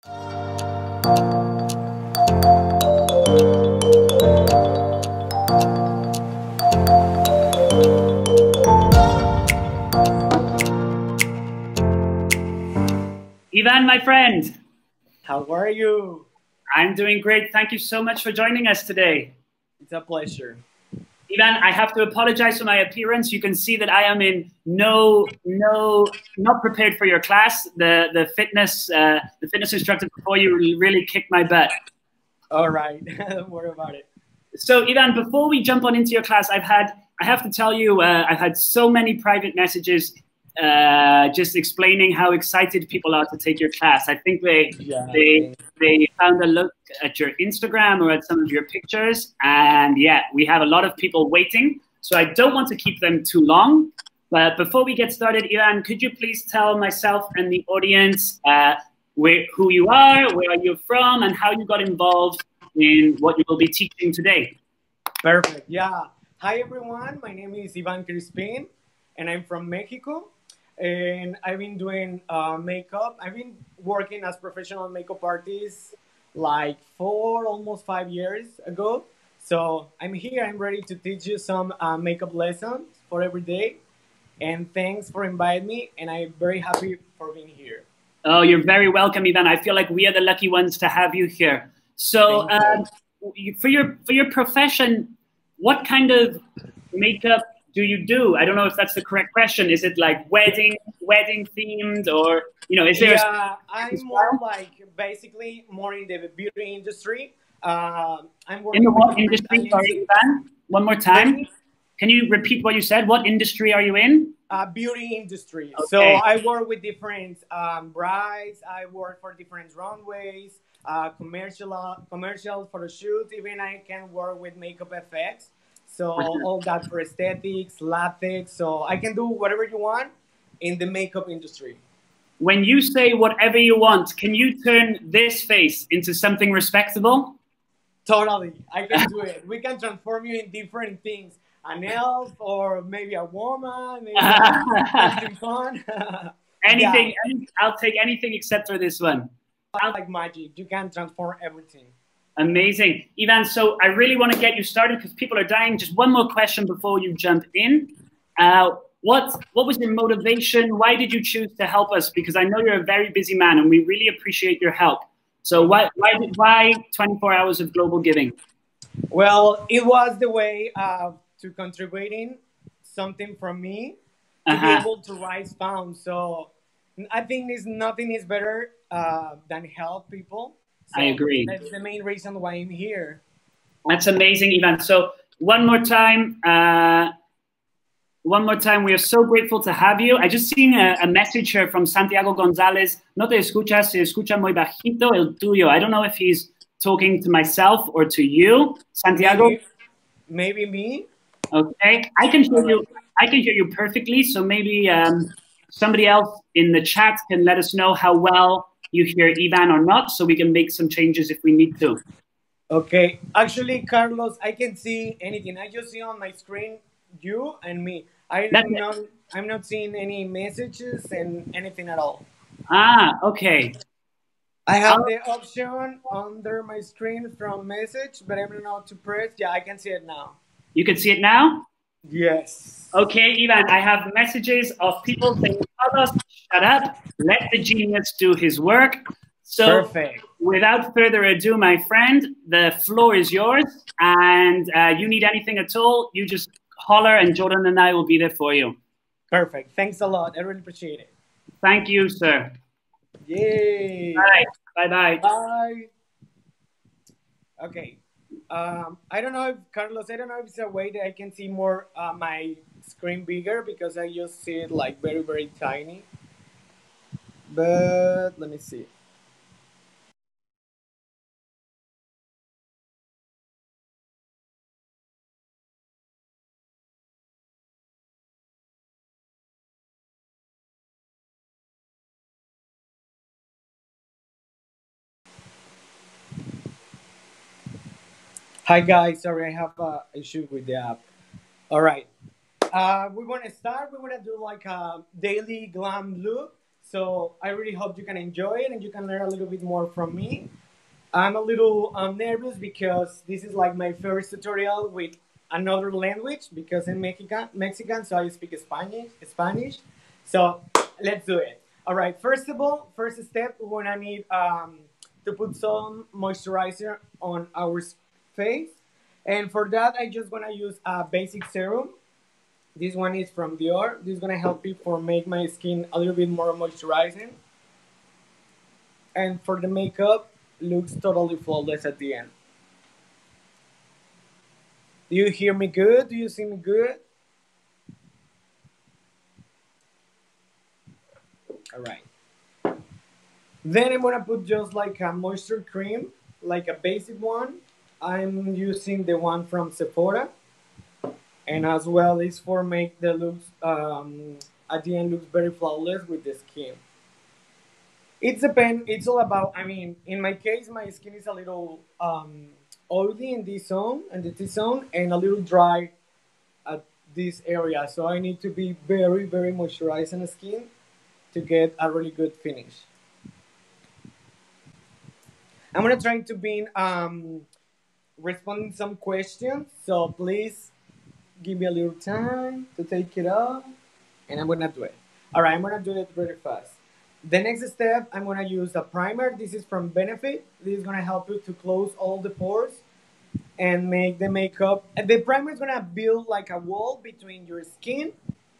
Ivan, my friend. How are you? I'm doing great. Thank you so much for joining us today. It's a pleasure. Ivan, I have to apologize for my appearance. You can see that I am in not prepared for your class. The fitness instructor before you really kicked my butt. All right, don't worry about it. So Ivan, before we jump on into your class, I have to tell you, I've had so many private messages just explaining how excited people are to take your class. I think they found a look at your Instagram or at some of your pictures, and yeah, we have a lot of people waiting. So I don't want to keep them too long. But before we get started, Ivan, could you please tell myself and the audience who you are, where you're from, and how you got involved in what you will be teaching today? Perfect. Yeah. Hi everyone. My name is Ivan Crispin, and I'm from Mexico. And I've been doing makeup. I've been working as professional makeup artist like almost 5 years ago. So I'm here. I'm ready to teach you some makeup lessons for every day. And thanks for inviting me. And I'm very happy for being here. Oh, you're very welcome, Ivan. I feel like we are the lucky ones to have you here. So for your profession, what kind of makeup do you do? I don't know if that's the correct question. Is it like wedding themed, or is there? Yeah, I'm more like basically more in the beauty industry. I'm working in the what industry? Sorry, Ivan. One more time. Can you repeat what you said? What industry are you in? Beauty industry. Okay. So I work with different brides. I work for different runways, commercial photo shoots. Even I can work with makeup effects. So all that for aesthetics, latex. So I can do whatever you want in the makeup industry. When you say whatever you want, can you turn this face into something respectable? Totally. I can do it. We can transform you in different things. An elf, or maybe a woman, maybe something fun. Anything. Yeah. I'll take anything except for this one. I like magic. You can transform everything. Amazing. Ivan, so I really want to get you started because people are dying. Just one more question before you jump in. What was your motivation? Why did you choose to help us? Because I know you're a very busy man and we really appreciate your help. So why 24 hours of global giving? Well, it was the way to contributing something from me to be able to raise funds. So I think nothing is better than help people. So I agree. That's the main reason why I'm here. That's amazing, Ivan. So one more time, we are so grateful to have you. I just seen a message here from Santiago Gonzalez. No te escuchas, se escucha muy bajito el tuyo. I don't know if he's talking to myself or to you, Santiago. Maybe me. Okay, I can hear you perfectly. So maybe somebody else in the chat can let us know how well you hear Ivan or not, so we can make some changes if we need to. Okay, actually, Carlos, I can see anything. I just see on my screen you and me. I'm not seeing any messages and anything at all. Ah, okay. I have the option under my screen from message, but I don't know how to press. Yeah, I can see it now. You can see it now? Yes. Okay, Ivan, I have messages of people saying, Carlos, shut up, let the genius do his work. So perfect. Without further ado, my friend, the floor is yours. And you need anything at all, you just holler and Jordan and I will be there for you. Perfect. Thanks a lot. I really appreciate it. Thank you, sir. Yay. Bye. Bye-bye. Bye. Okay. I don't know if, Carlos, I don't know if it's a way that I can see more my screen bigger because I just see it like very, very tiny. But let me see. Hi guys, sorry I have an issue with the app. All right, we want to start. We want to do like a daily glam look. So I really hope you can enjoy it and you can learn a little bit more from me. I'm a little nervous because this is like my first tutorial with another language because I'm Mexican, so I speak Spanish. So let's do it. All right. First of all, first step, we're gonna need to put some moisturizer on our face, and for that, I just gonna use a basic serum. This one is from Dior. This is gonna help me for make my skin a little bit more moisturizing. And for the makeup, looks totally flawless at the end. Do you hear me good? Do you see me good? All right. Then I'm gonna put just like a moisture cream, like a basic one. I'm using the one from Sephora, and as well is for make the looks at the end looks very flawless with the skin. It depends. It's all about. I mean, in my case, my skin is a little oily in this zone and the T zone, and a little dry at this area. So I need to be very, very moisturized on the skin to get a really good finish. I'm gonna try to be responding some questions. So please give me a little time to take it off, and I'm gonna do it. All right, I'm gonna do it very fast. The next step, I'm gonna use a primer. This is from Benefit. This is gonna help you to close all the pores and make the makeup. And the primer is gonna build like a wall between your skin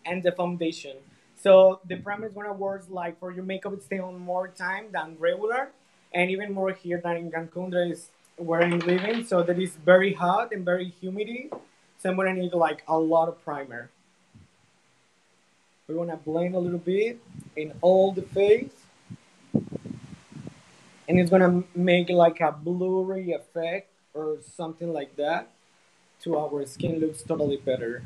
and the foundation. So the primer is gonna work like for your makeup to stay on more time than regular, and even more here than in Cancun, that is where I'm living. So that is very hot and very humidity. So I'm gonna need like a lot of primer. We're gonna blend a little bit in all the face, and it's gonna make like a blurry effect or something like that to our skin looks totally better.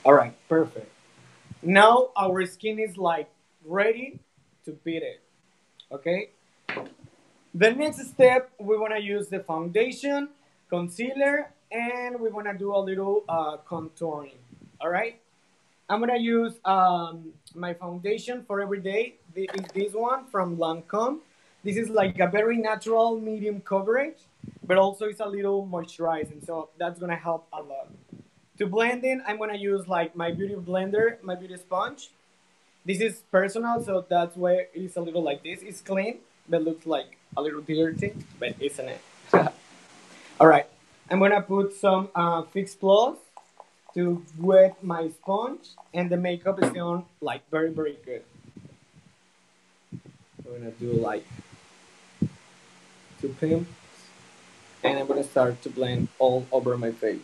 All right, perfect. Now our skin is like ready to beat it. Okay. The next step, we want to use the foundation, concealer, and we want to do a little contouring. All right. I'm gonna use my foundation for every day. Is this one from Lancome. This is like a very natural medium coverage, but also it's a little moisturizing, so that's gonna help a lot. To blend in, I'm gonna use like my beauty blender, my beauty sponge. This is personal, so that's why it's a little like this. It's clean, but looks like a little dirty, but isn't it? All right, I'm gonna put some Fix Plus to wet my sponge, and the makeup is on like very, very good. I'm gonna do like 2 pimps, and I'm gonna start to blend all over my face.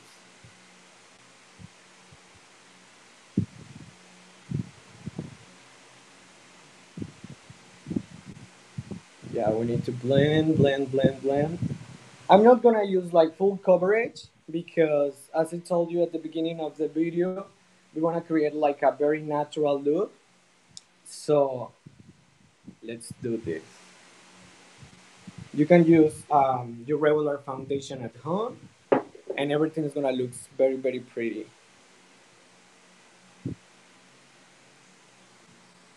Yeah, we need to blend, blend, blend, blend. I'm not gonna use like full coverage because, as I told you at the beginning of the video, we wanna create like a very natural look. So let's do this. You can use your regular foundation at home, and everything is gonna look very, very pretty.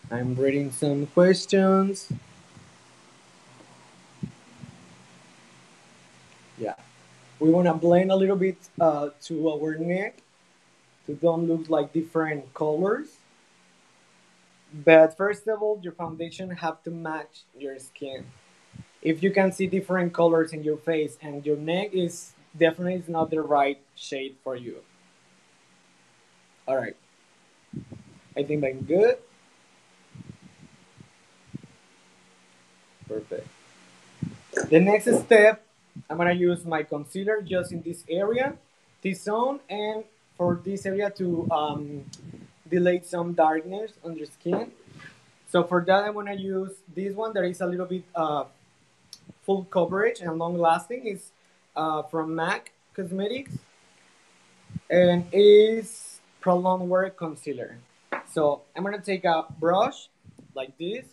I'm reading some questions. Yeah, we wanna blend a little bit to our neck to don't look like different colors. But first of all, your foundation have to match your skin. If you can see different colors in your face and your neck is definitely is not the right shade for you. All right, I think I'm good. Perfect. The next step, I'm gonna use my concealer just in this area, this zone, and for this area to delete some darkness on your skin. So for that, I'm gonna use this one that is a little bit full coverage and long lasting. It's from MAC Cosmetics, and is prolonged wear concealer. So I'm gonna take a brush like this,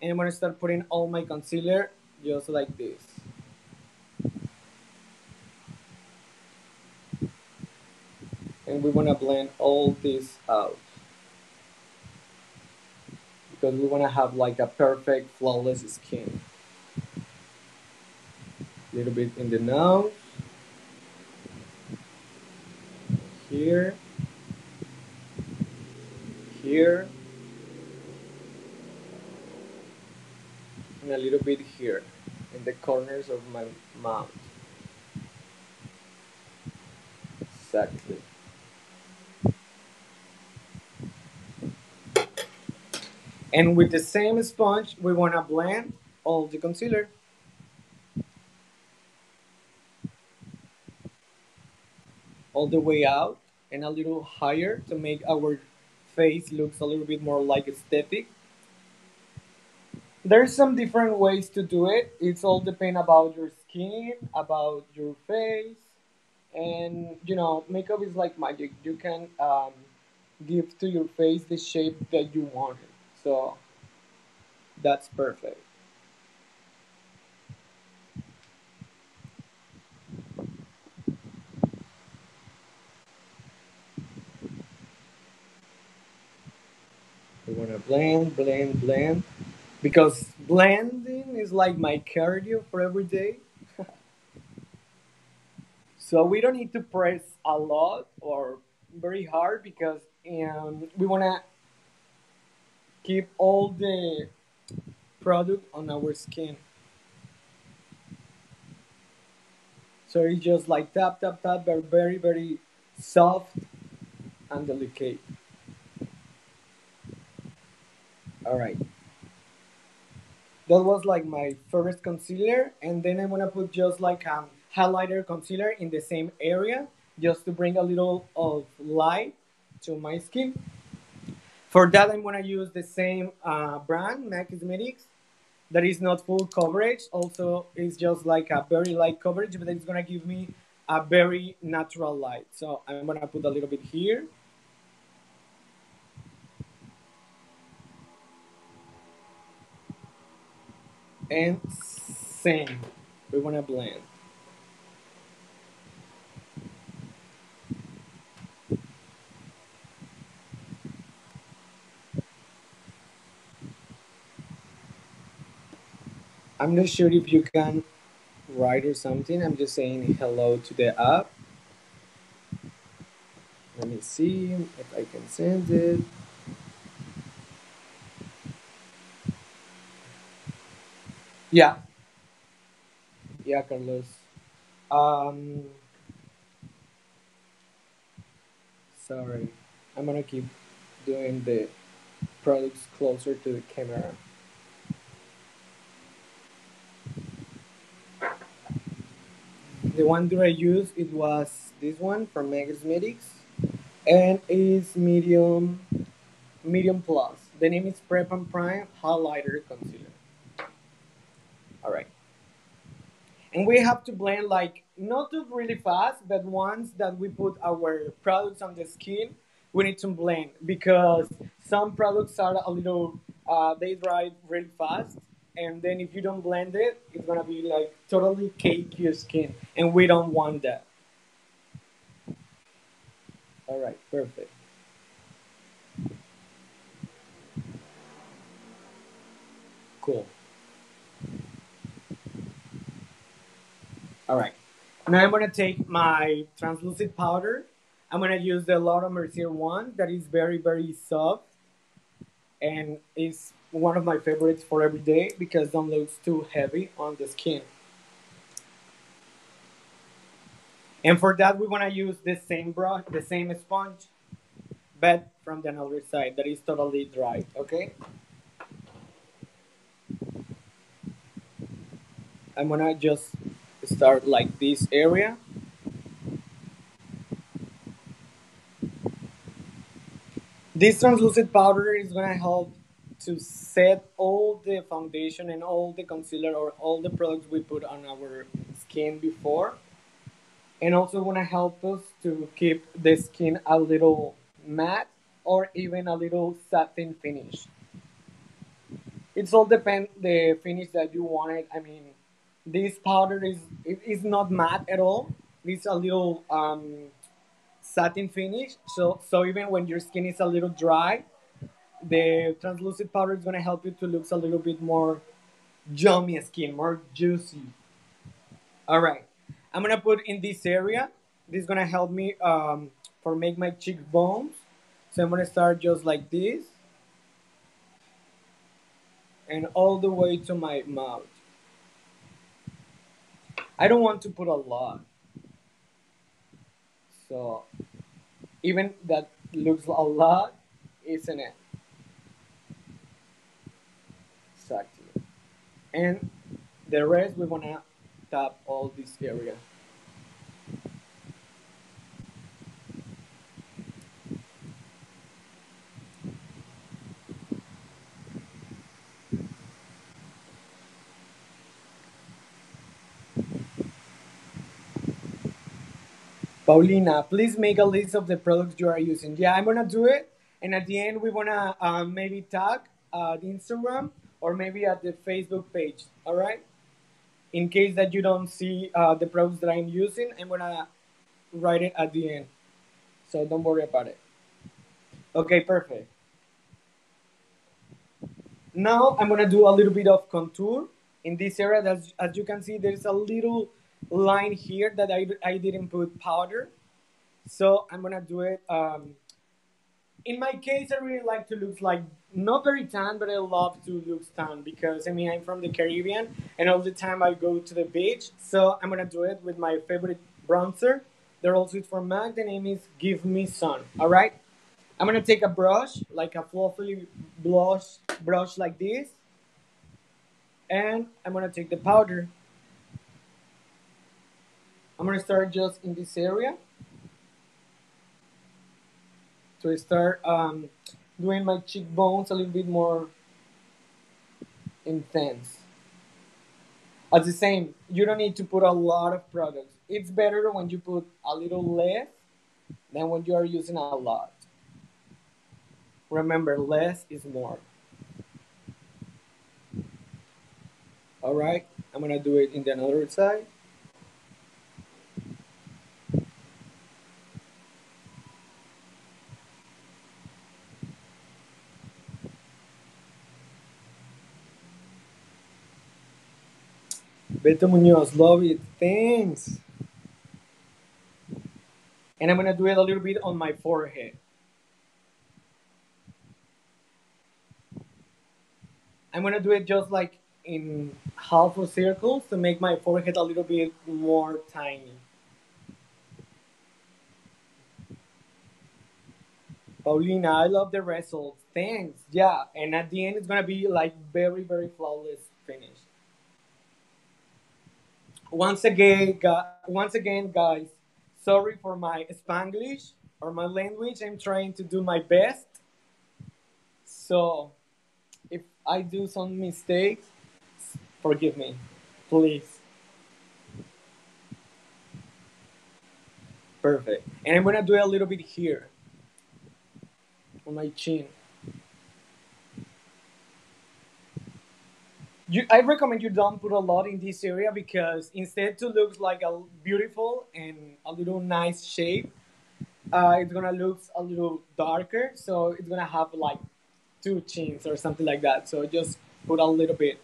and I'm gonna start putting all my concealer just like this. And we want to blend all this out because we want to have like a perfect flawless skin. A little bit in the nose, here, here, and a little bit here in the corners of my mouth. Exactly. And with the same sponge, we want to blend all the concealer. All the way out and a little higher to make our face looks a little bit more like aesthetic. There's some different ways to do it. It's all depend about your skin, about your face, and makeup is like magic. You can give to your face the shape that you want it. So that's perfect. We want to blend, blend, blend, because blending is like my cardio for every day. So we don't need to press a lot or very hard because we want to keep all the product on our skin. So it's just like tap, tap, tap, but very, very soft and delicate. All right. That was like my first concealer. And then I'm going to put just like a highlighter concealer in the same area just to bring a little of light to my skin. For that, I'm going to use the same brand, MAC Cosmetics. That is not full coverage. Also, it's just like a very light coverage, but it's going to give me a very natural light. So I'm going to put a little bit here. And same. We want to blend. I'm not sure if you can write or something. I'm just saying hello to the app. Let me see if I can send it. Yeah. Yeah, Carlos. Um, Sorry. I'm gonna keep doing the products closer to the camera. The one that I used, it was this one from MAC Cosmetics, and it's medium plus. The name is Prep and Prime Highlighter Concealer. All right. And we have to blend like not too really fast, but once that we put our products on the skin, we need to blend because some products are a little they dry really fast, and then if you don't blend it, it's gonna be like totally cake your skin, and we don't want that. All right, perfect. Cool. All right. Now I'm gonna take my translucent powder. I'm gonna use the Laura Mercier one that is very very soft and is one of my favorites for every day because it don't look too heavy on the skin. And for that, we want to use the same brush, the same sponge, but from the other side that is totally dry. Okay. I'm gonna just start like this area. This translucent powder is gonna help to set all the foundation and all the concealer or all the products we put on our skin before, and also want to help us to keep the skin a little matte or even a little satin finish. It's all depend the finish that you wanted. I mean, this powder is not matte at all. It's a little satin finish. So even when your skin is a little dry, the translucent powder is gonna help you to look a little bit more yummy skin, more juicy. All right, I'm gonna put in this area. This is gonna help me for make my cheekbones. So I'm gonna start just like this and all the way to my mouth. I don't want to put a lot. So even that looks a lot, isn't it? Exactly. And the rest we wanna tap all this area. Paulina, please make a list of the products you are using. Yeah, I'm gonna do it, and at the end we wanna maybe tag the Instagram or maybe at the Facebook page. All right. In case that you don't see the products that I'm using, I'm gonna write it at the end. So don't worry about it. Okay, perfect. Now I'm gonna do a little bit of contour in this area. As you can see, there's a little line here that I didn't put powder. So I'm gonna do it. In my case, I really like to look like not very tan, but I love to look tan because I mean I'm from the Caribbean and all the time I go to the beach. So I'm gonna do it with my favorite bronzer. They're also from MAC. The name is Give Me Sun. All right. I'm gonna take a brush, like a fluffy brush like this, and I'm gonna take the powder. I'm gonna start just in this area to start doing my cheekbones a little bit more intense. As the same, you don't need to put a lot of products. It's better when you put a little less than when you are using a lot. Remember, less is more. All right, I'm gonna do it in the other side. Beto Munoz, love it. Thanks. And I'm gonna do it a little bit on my forehead. I'm gonna do it just like in half a circle to make my forehead a little bit more tiny. Paulina, I love the results. Thanks. Yeah, and at the end it's gonna be like very very flawless finish. Once again, guys, sorry for my Spanglish or my language. I'm trying to do my best. So if I do some mistakes, forgive me, please. Perfect. And I'm gonna do a little bit here on my chin. I recommend you don't put a lot in this area because instead to look like a beautiful and a little nice shape, it's gonna look a little darker. So it's gonna have like two chins or something like that. So just put a little bit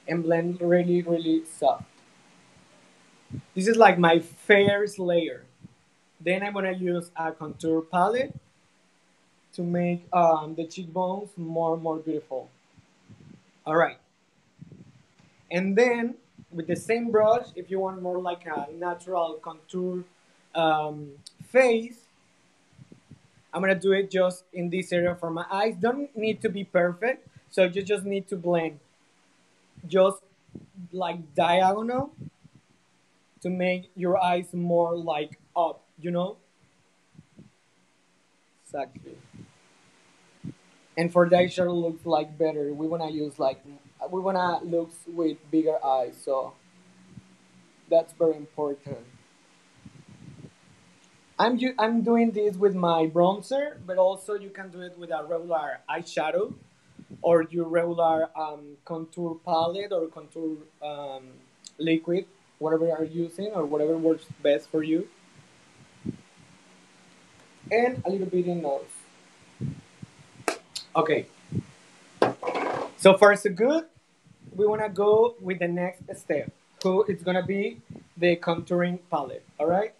and blend really really soft. This is like my first layer. Then I'm gonna use a contour palette to make the cheekbones more beautiful. All right. And then with the same brush, if you want more like a natural contour um, face, I'm gonna do it just in this area for my eyes. Don't need to be perfect, so you just need to blend just like diagonal to make your eyes more like up, you know? Exactly. And for the eyeshadow looks like better, we wanna use like we wanna look with bigger eyes, so that's very important. I'm doing this with my bronzer, but also you can do it with a regular eyeshadow. or your regular contour palette or contour liquid, whatever you are using or whatever works best for you. And a little bit in nose. Okay. So far so good. We want to go with the next step. So it's going to be the contouring palette. All right.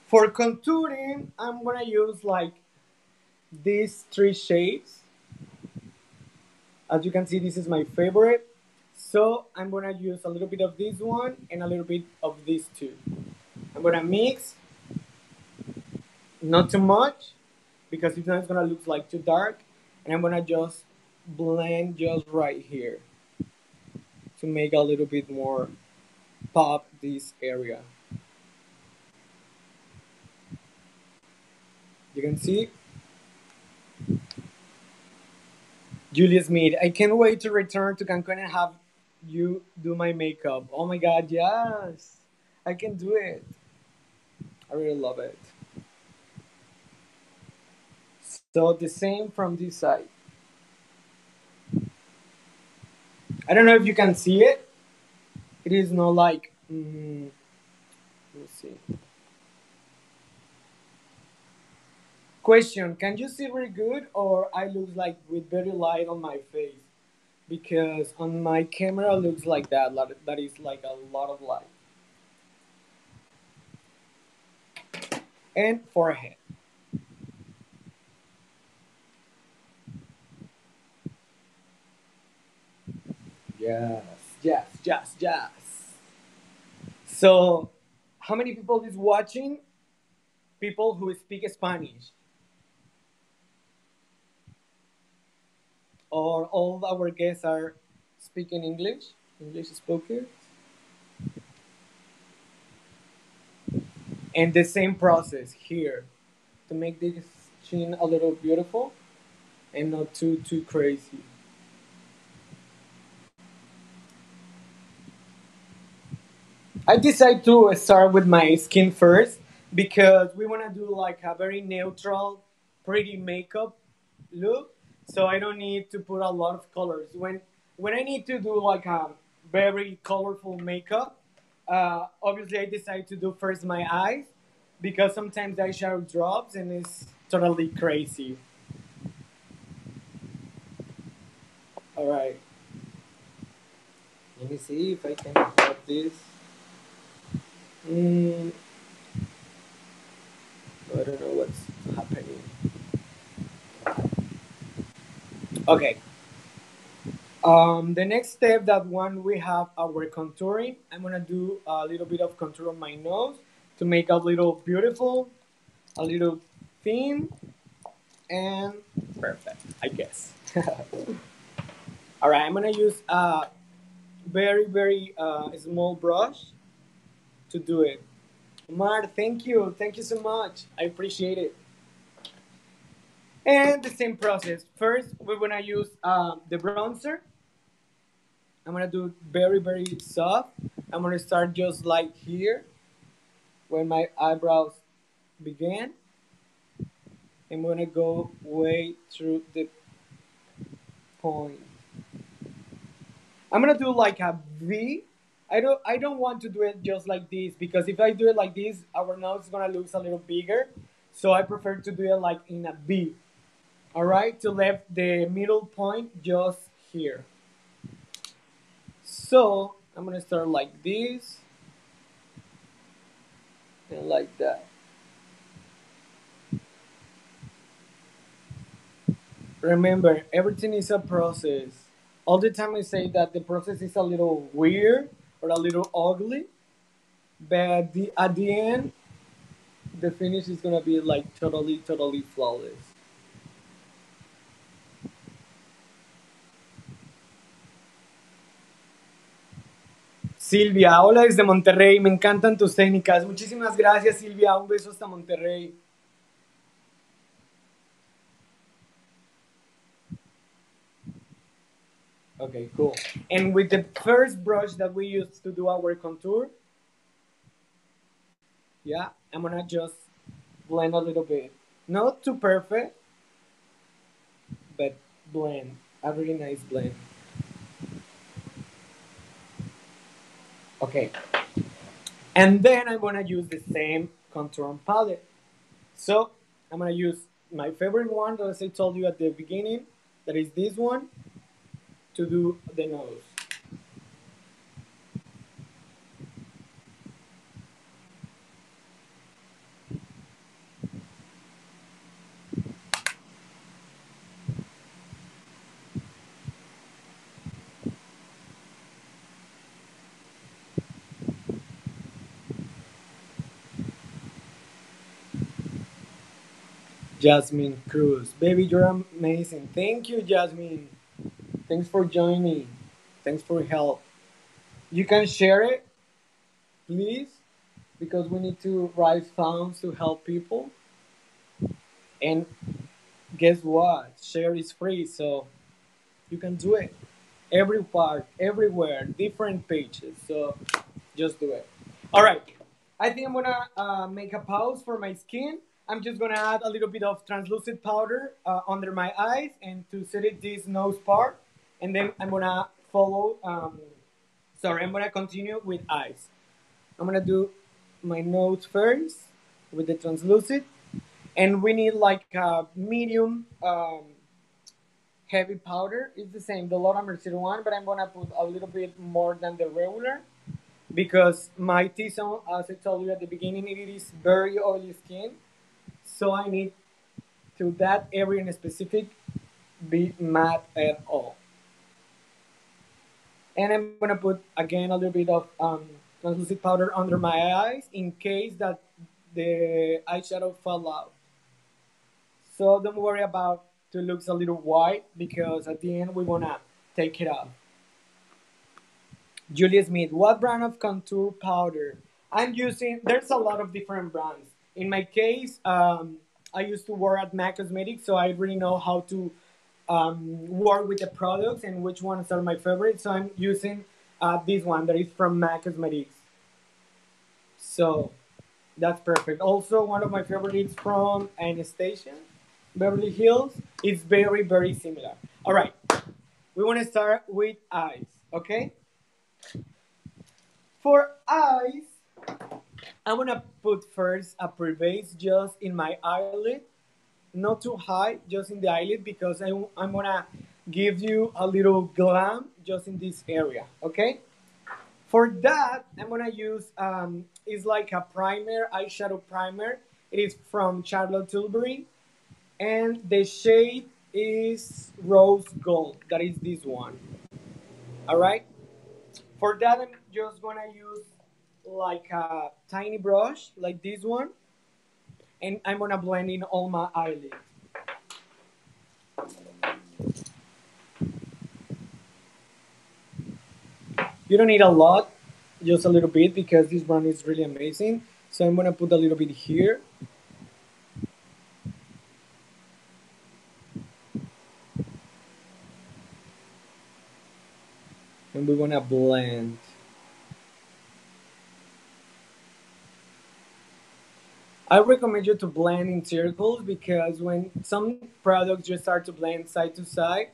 For contouring, I'm going to use like these three shades. As you can see, this is my favorite. So I'm going to use a little bit of this one and a little bit of these two. I'm going to mix, not too much, because if not, it's going to look like too dark. And I'm going to just blend just right here to make a little bit more pop this area. You can see. Julia Smith, I can't wait to return to Cancun and have you do my makeup. Oh my God, yes. I can do it. I really love it. So the same from this side. I don't know if you can see it. It is not like, let me see. Question, can you see really good or I look like with very light on my face? Because on my camera looks like that. That is like a lot of light. And forehead. Yes, yes, yes, yes. So, how many people is watching? People who speak Spanish. Or all our guests are speaking English? English speakers? And the same process here to make this chin a little beautiful and not too crazy. I decided to start with my skin first because we want to do like a very neutral, pretty makeup look. So I don't need to put a lot of colors. When I need to do like a very colorful makeup, obviously I decide to do first my eyes because sometimes the eyeshadow drops and it's totally crazy. All right. Let me see if I can help this. Mm, I don't know what's happening. Okay. The next step that one we have our contouring. I'm gonna do a little bit of contour on my nose to make a little beautiful, a little thin, and perfect, I guess. All right, I'm gonna use a very small brush to do it. Mar, thank you so much. I appreciate it. And the same process. First, we're gonna use the bronzer. I'm gonna do very soft. I'm gonna start just like here, where my eyebrows began. I'm gonna go way through the point. I'm gonna do like a V. I don't want to do it just like this because if I do it like this, our nose is gonna look a little bigger. So I prefer to do it like in a V. All right, to left the middle point just here. So I'm gonna start like this and like that. Remember, everything is a process. All the time I say that the process is a little weird or a little ugly, but at the end, the finish is gonna be like totally flawless. Silvia, hola desde Monterrey, me encantan tus técnicas. Muchísimas gracias, Silvia, un beso hasta Monterrey. Okay, cool. And with the first brush that we used to do our contour, Yeah, I'm gonna just blend a little bit. Not too perfect, but blend. A really nice blend. Okay. And then I'm gonna use the same contour palette. So I'm gonna use my favorite one that as I told you at the beginning, that is this one, to do the nose. Jasmine Cruz. Baby, you're amazing. Thank you, Jasmine. Thanks for joining me. Thanks for help. You can share it, please, because we need to raise funds to help people. And guess what? Share is free, so you can do it. Every part, everywhere, different pages. So just do it. All right. I think I'm gonna make a pause for my skin. I'm just gonna add a little bit of translucent powder under my eyes and to set it this nose part, and then I'm gonna follow. Sorry, I'm gonna continue with eyes. I'm gonna do my nose first with the translucent, and we need like a medium heavy powder. It's the same, the Laura Mercier one, but I'm gonna put a little bit more than the regular because my T-zone, as I told you at the beginning, it is very oily skin. So I need to that area in specific be matte at all. And I'm gonna put again a little bit of translucent powder under my eyes in case that the eyeshadow fall out. So don't worry about to looks a little white because at the end we wanna take it off. Julia Smith, what brand of contour powder? I'm using, there's a lot of different brands. In my case, I used to work at MAC Cosmetics, so I really know how to work with the products and which ones are my favorite. So I'm using this one that is from MAC Cosmetics. So that's perfect. Also, one of my favorites from Anastasia, Beverly Hills. It's very, very similar. All right, we want to start with eyes, okay? For eyes, I'm gonna put first a pre-base just in my eyelid, not too high, just in the eyelid because I'm gonna give you a little glam just in this area, okay? For that, I'm gonna use it's like a primer, eyeshadow primer. It is from Charlotte Tilbury, and the shade is rose gold. That is this one. All right. For that, I'm just gonna use like a tiny brush, like this one, and I'm gonna blend in all my eyelids. You don't need a lot, just a little bit because this one is really amazing. So I'm gonna put a little bit here. And we're gonna blend. I recommend you to blend in circles because when some products just start to blend side to side.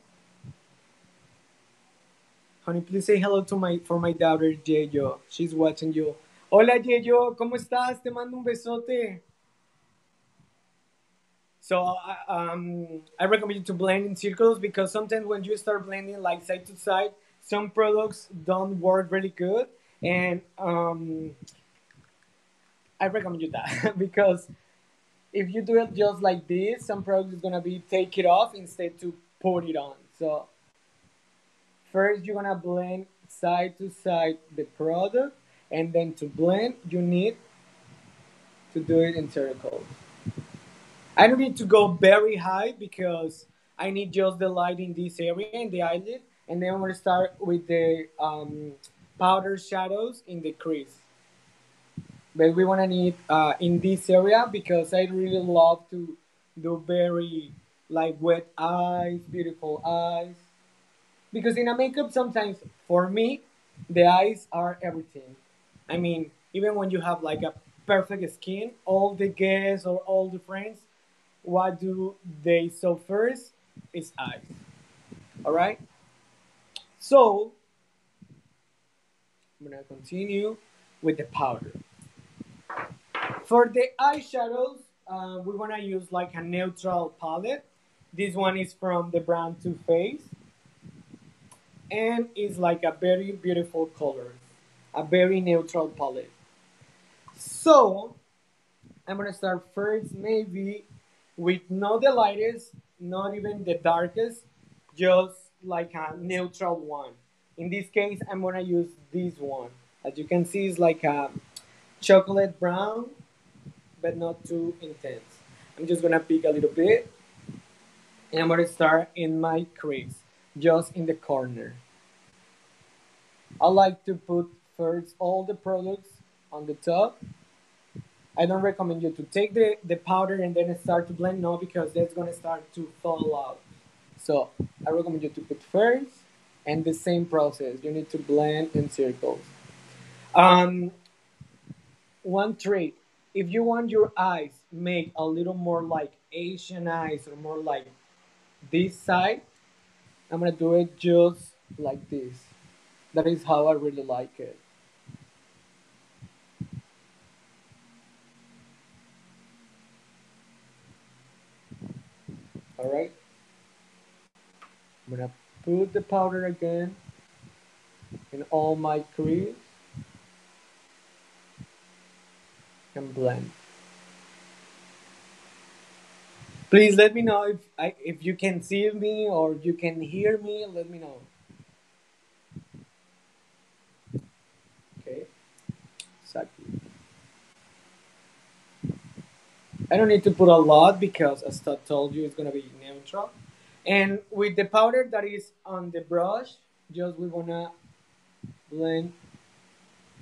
Honey, please say hello to my daughter Jeyo. She's watching you. Hola Jeyo, ¿cómo estás? Te mando un besote. So I recommend you to blend in circles because sometimes when you start blending like side to side, some products don't work really good, and I recommend you that because if you do it just like this, some products is gonna be take it off instead to put it on. So first you're gonna blend side to side the product, and then to blend you need to do it in circles. I don't need to go very high because I need just the light in this area in the eyelid, and then I'm gonna start with the powder shadows in the crease. But we wanna need in this area because I really love to do very like wet eyes, beautiful eyes. Because in a makeup, sometimes for me, the eyes are everything. I mean, even when you have like a perfect skin. All the guests or all the friends, what do they saw first is eyes. All right. So I'm gonna continue with the powder. For the eyeshadows, we're gonna use like a neutral palette. This one is from the brand Too Faced, and it's like a very beautiful color, a very neutral palette. So I'm gonna start first, maybe with not the lightest, not even the darkest, just like a neutral one. In this case, I'm gonna use this one. As you can see, it's like a chocolate brown, but not too intense. I'm just gonna pick a little bit, and I'm gonna start in my crease, just in the corner. I like to put first all the products on the top. I don't recommend you to take the powder and then start to blend, no, because that's gonna start to fall out. So I recommend you to put first, and the same process. You need to blend in circles. Um, One trick, if you want your eyes make a little more like Asian eyes or more like this side, I'm gonna do it just like this. That is how I really like it. All right. I'm gonna put the powder again in all my crease and blend. Please let me know if you can see me or you can hear me. Let me know. Okay. Exactly. I don't need to put a lot because, as I told you, it's gonna be neutral. And with the powder that is on the brush, just we wanna blend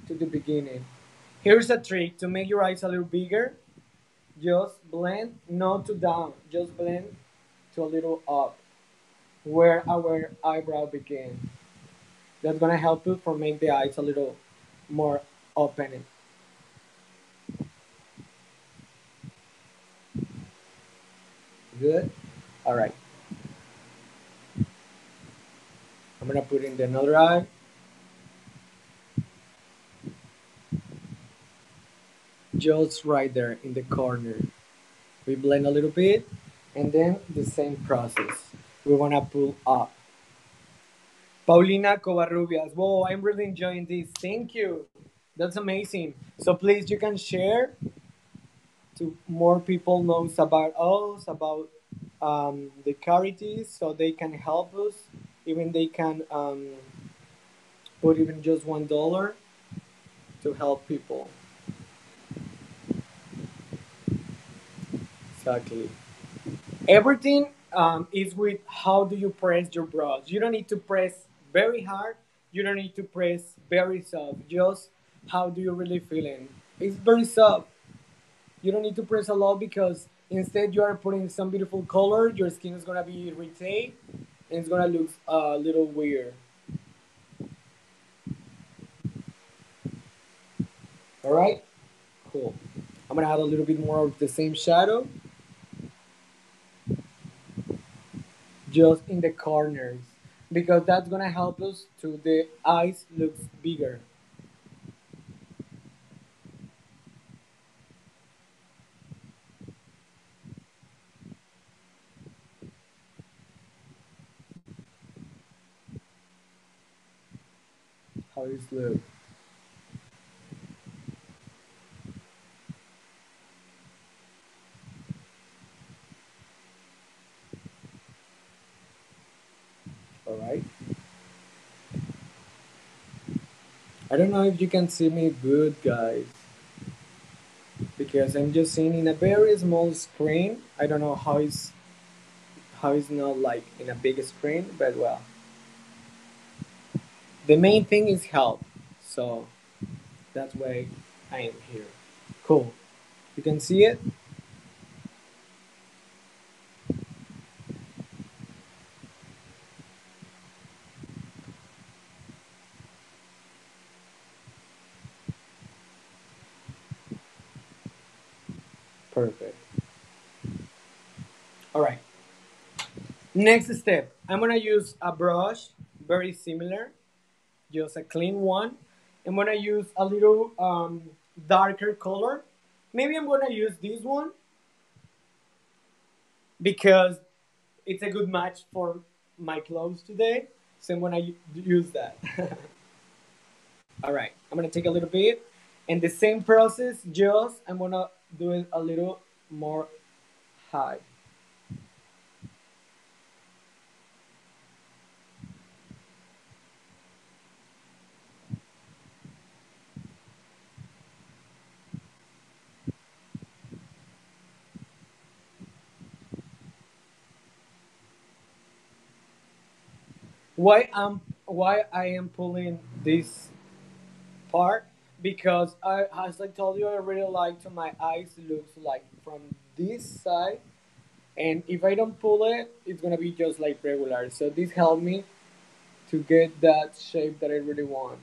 to the beginning. Here's a trick to make your eyes a little bigger. Just blend not to down, just blend to a little up, where our eyebrow begins. That's gonna help you for make the eyes a little more open. Good. All right. I'm gonna put in the another eye. Just right there in the corner. We blend a little bit, and then the same process. We wanna pull up. Paulina Covarrubias. Whoa, I'm really enjoying this. Thank you. That's amazing. So please, you can share to more people knows about us, about the charities, so they can help us. Even they can put even just $1 to help people. Exactly. Everything is with how do you press your brush. You don't need to press very hard. You don't need to press very soft. Just how do you really feeling? It's very soft. You don't need to press a lot because instead you are putting some beautiful color. Your skin is gonna be irritated and it's gonna look a little weird. All right, cool. I'm gonna add a little bit more of the same shadow, just in the corners, because that's gonna help us to the eyes looks bigger. How is look? All right. I don't know if you can see me good, guys, because I'm just seeing in a very small screen. I don't know how it's not like in a big screen, but well, the main thing is help. So that's why I am here. Cool. You can see it. Perfect. All right. Next step, I'm gonna use a brush, very similar, just a clean one. I'm gonna use a little darker color. Maybe I'm gonna use this one because it's a good match for my clothes today. So I'm gonna use that. All right, I'm gonna take a little bit, and the same process, just I'm gonna do it a little more high. Why I am pulling this part? Because as I told you, I really like to my eyes looks like from this side, and if I don't pull it, it's gonna be just like regular. So this helped me to get that shape that I really want.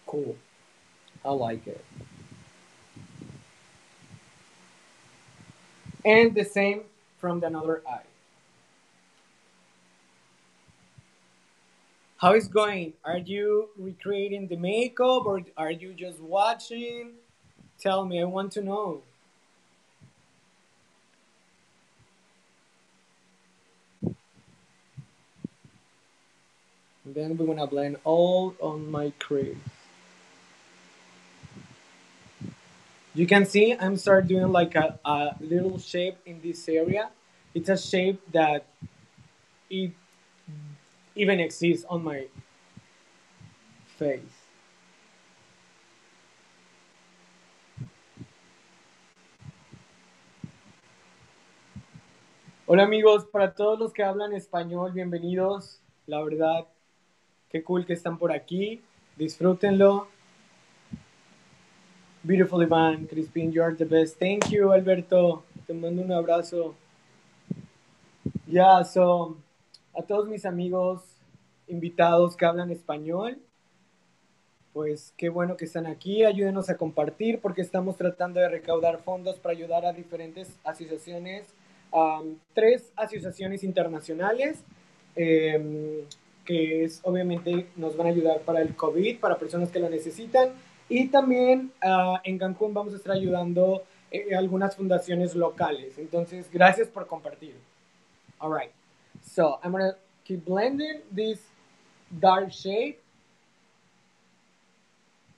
Cool, I like it. And the same from the other eye. How is going? Are you recreating the makeup or are you just watching? Tell me, I want to know. And then we're gonna blend all on my crease. You can see I'm start doing like a little shape in this area. It's a shape that it even exists on my face. Hola amigos, para todos los que hablan español, bienvenidos. La verdad, qué cool que están por aquí. Disfrútenlo. Beautiful Ivan Crispin, you are the best. Thank you, Alberto. Te mando un abrazo. Yeah, so a todos mis amigos invitados que hablan español, pues qué bueno que están aquí. Ayúdenos a compartir porque estamos tratando de recaudar fondos para ayudar a diferentes asociaciones, tres asociaciones internacionales, que es obviamente nos van a ayudar para el COVID, para personas que lo necesitan. Y también en Cancún vamos a estar ayudando algunas fundaciones locales. Entonces, gracias por compartir. All right. So I'm going to keep blending this dark shade.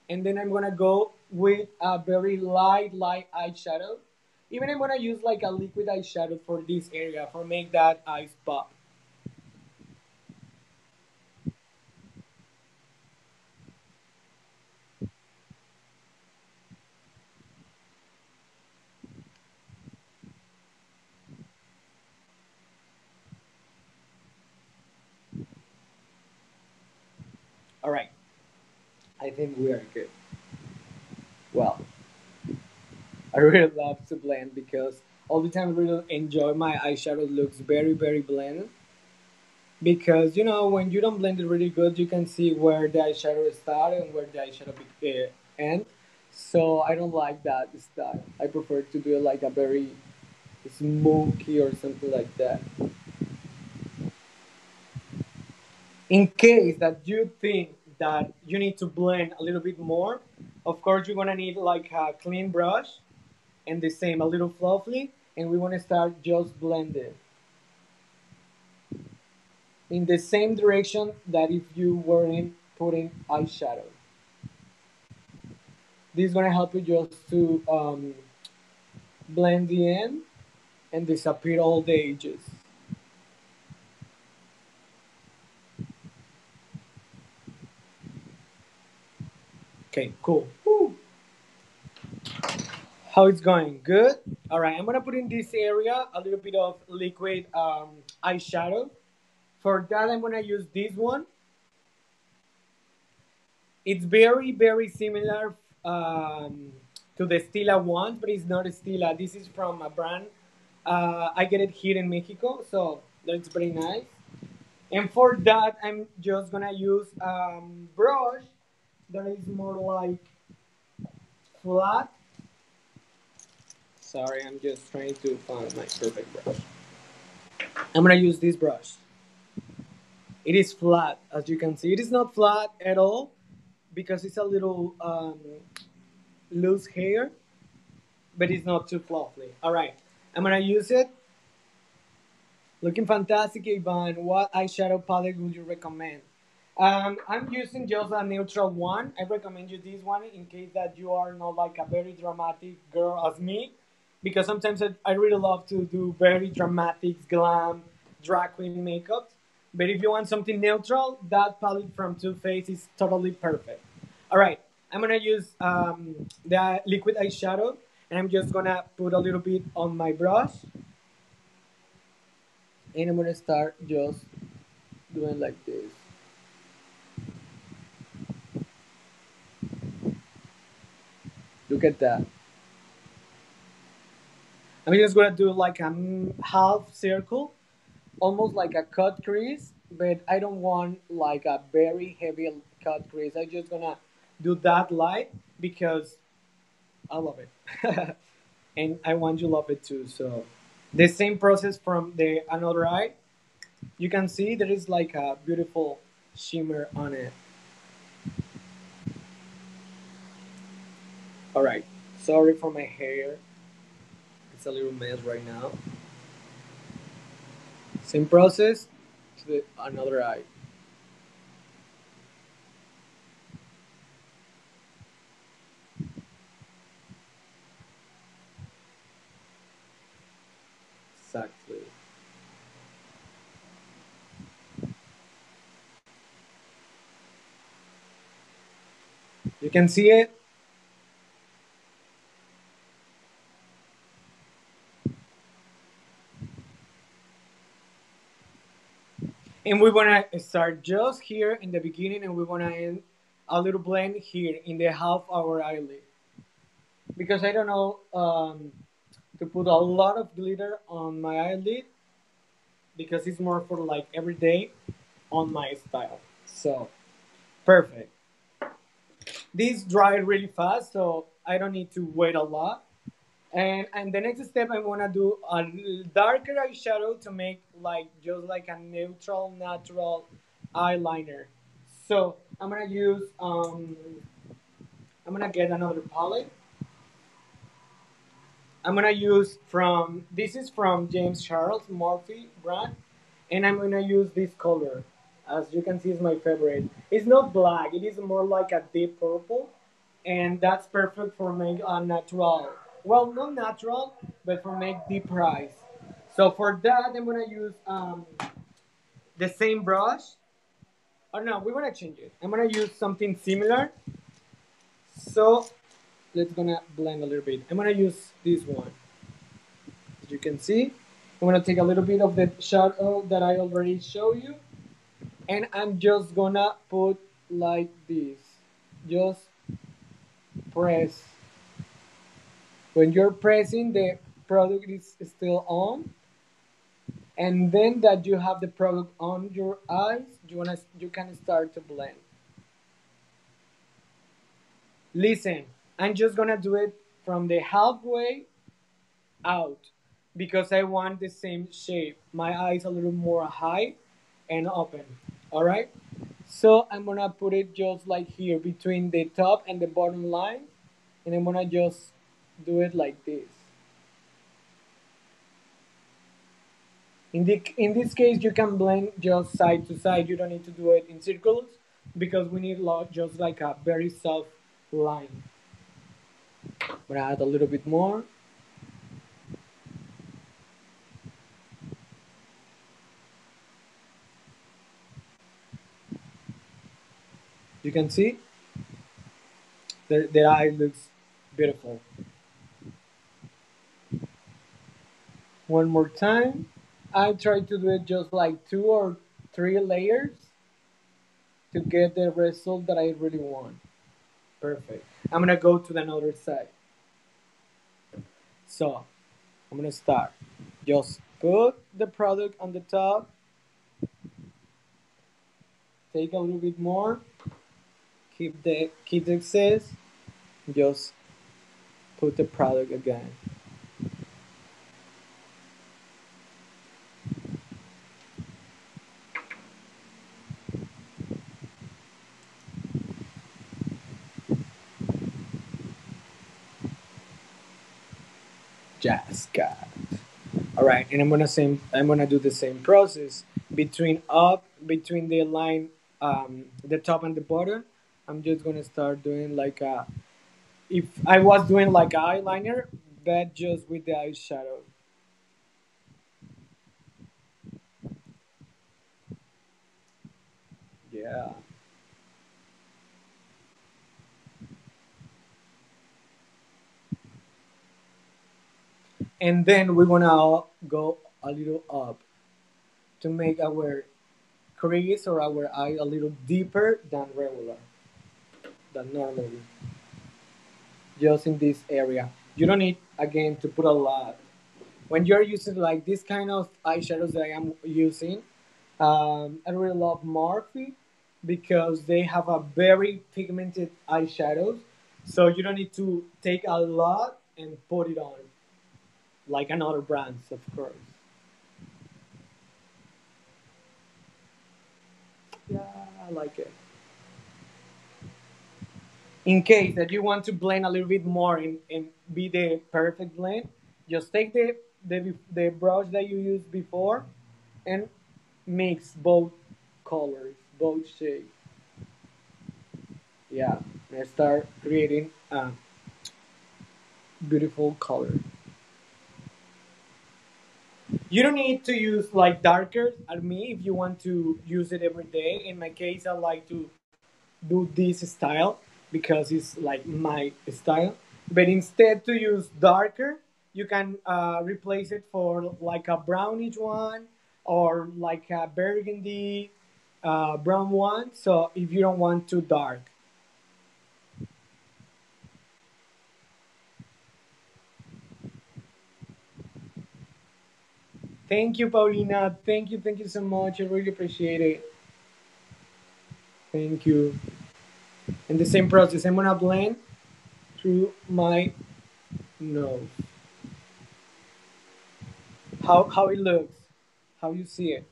And then I'm going to go with a very light eyeshadow. Even I'm going to use like a liquid eyeshadow for this area, for make that eyes pop. All right. I think we are good. Well, I really love to blend because all the time I really enjoy my eyeshadow looks very, very blended. Because, you know, when you don't blend it really good, you can see where the eyeshadow starts and where the eyeshadow ends. So I don't like that style. I prefer to do it like a very smoky or something like that. In case that you think that you need to blend a little bit more, of course you're gonna need like a clean brush and the same, a little fluffy, and we wanna start just blending in the same direction that if you weren't putting eyeshadow. This is gonna help you just to blend the end and disappear all the edges. Okay, cool. Woo. How it's going? Good. All right, I'm gonna put in this area a little bit of liquid eyeshadow. For that, I'm gonna use this one. It's very, very similar to the Stila one, but it's not Stila. This is from a brand. I get it here in Mexico, so that's very nice. And for that, I'm just gonna use brush that is more like flat Sorry, I'm just trying to find my perfect brush. I'm gonna use this brush. It is flat, as you can see. It is not flat at all because it's a little loose hair, but it's not too fluffy. All right, I'm gonna use it. Looking fantastic, Ivan. What eyeshadow palette would you recommend? I'm using just a neutral one. I recommend you this one in case that you are not like a very dramatic girl as me, because sometimes I really love to do very dramatic, glam, drag queen makeup. But if you want something neutral, that palette from Too Faced is totally perfect. All right, I'm gonna use the liquid eyeshadow, and I'm just gonna put a little bit on my brush, and I'm gonna start just doing like this. Look at that. I'm just gonna do like a half circle, almost like a cut crease, but I don't want like a very heavy cut crease. I'm just gonna do that light because I love it. And I want you to love it too. So the same process from the another eye. You can see there is like a beautiful shimmer on it. All right. Sorry for my hair. It's a little mess right now. Same process to the another eye. Exactly. You can see it. And we want to start just here in the beginning, and we want to end a little blend here in the half our eyelid. Because I don't know to put a lot of glitter on my eyelid, because it's more for like every day on my style. So, perfect. This dried really fast, so I don't need to wait a lot. And the next step, I'm gonna do a darker eyeshadow to make like just like a neutral, natural eyeliner. So I'm gonna use I'm gonna get another palette. I'm gonna use from this is from James Charles Morphe brand, and I'm gonna use this color. As you can see, is my favorite. It's not black; it is more like a deep purple, and that's perfect for make a natural. Well, not natural, but for make deep eyes. So for that, I'm gonna use the same brush. Oh no, we're gonna change it. I'm gonna use something similar. So let's gonna blend a little bit. I'm gonna use this one. As you can see, I'm gonna take a little bit of the shadow that I already showed you, and I'm just gonna put like this. Just press. When you're pressing, the product is still on, and then that you have the product on your eyes, you can start to blend. Listen, I'm just gonna do it from the halfway out because I want the same shape. My eyes a little more high and open. All right. So I'm gonna put it just like here between the top and the bottom line, and I'm gonna just do it like this. In this case, you can blend just side to side. You don't need to do it in circles because we need just like a very soft line. I'm gonna add a little bit more. You can see the eye looks beautiful. One more time. I try to do it just like 2 or 3 layers to get the result that I really want. Perfect. I'm gonna go to the other side. So I'm gonna start. Just put the product on the top. Take a little bit more. Keep the excess. Just put the product again. Just got. All right, and I'm gonna do the same process between the line, the top and the bottom. I'm just gonna start doing like a, if I was doing like eyeliner, but just with the eyeshadow. Yeah. And then we wanna go a little up to make our crease or our eye a little deeper than normally. Just in this area. You don't need again to put a lot. When you're using like this kind of eyeshadows that I am using, I really love Morphe because they have a very pigmented eyeshadows. So you don't need to take a lot and put it on like another brands, of course. Yeah, I like it. In case that you want to blend a little bit more and be the perfect blend, just take the brush that you used before and mix both colors, both shades. Yeah, and start creating a beautiful color. You don't need to use like darker at me if you want to use it every day. In my case, I like to do this style because it's like my style. But instead to use darker, you can replace it for like a brownish one or like a burgundy brown one. So if you don't want too dark. Thank you, Paulina. Thank you so much. I really appreciate it. Thank you. And the same process, I'm gonna blend through my nose. How it looks, how you see it.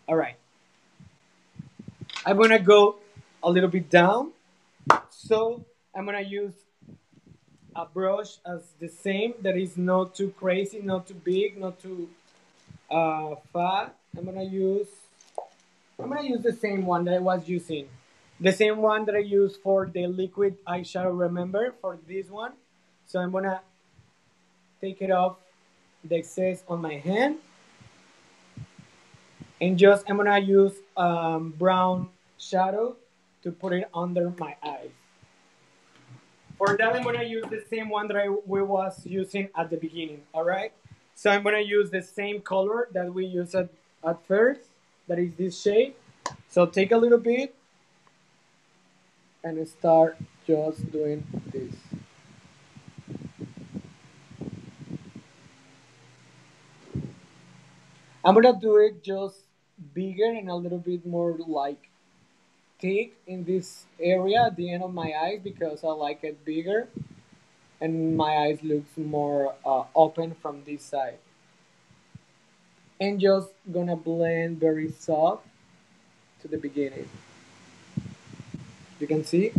All right, I'm gonna go a little bit down. So I'm gonna use a brush as the same that is not too crazy, not too big, not too fat. I'm gonna use the same one that I was using. The same one that I used for the liquid eyeshadow, remember, for this one. So I'm gonna take it off the excess on my hand and just I'm gonna use brown shadow to put it under my eyes. For that, I'm gonna use the same one that we was using at the beginning. All right. So I'm gonna use the same color that we used at first. That is this shade. So take a little bit and start just doing this. I'm gonna do it just bigger and a little bit more like thick in this area at the end of my eyes because I like it bigger and my eyes looks more open from this side. And just gonna blend very soft to the beginning. You can see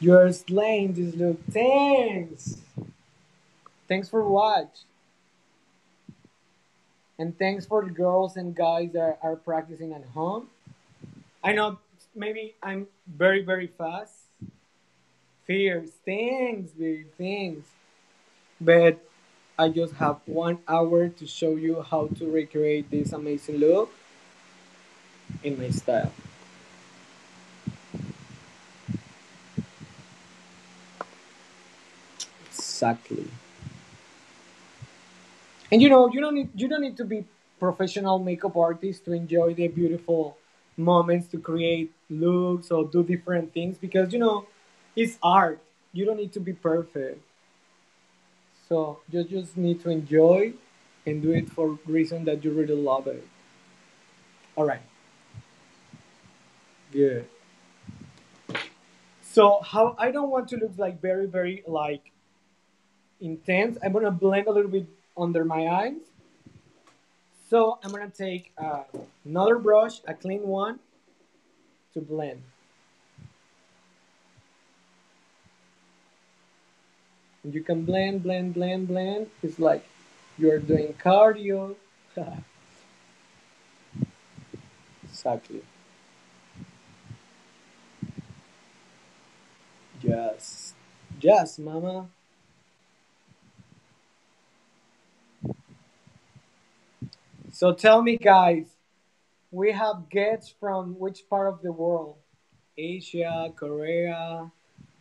you're slaying this look. Thanks for watch, and thanks for the girls and guys that are practicing at home. I know maybe I'm very fast. Fierce, thanks, baby, thanks. But I just have 1 hour to show you how to recreate this amazing look in my style. Exactly. And you don't need to be professional makeup artist to enjoy the beautiful moments to create looks or do different things because it's art. You don't need to be perfect. So you just need to enjoy and do it for reason that you really love it. All right. Good. So how I don't want to look like very like intense. I'm gonna blend a little bit under my eyes. So I'm gonna take another brush, a clean one, to blend. You can blend, blend, blend, blend. It's like you're doing cardio. Exactly. Yes. Yes, mama. So tell me, guys, we have guests from which part of the world? Asia, Korea,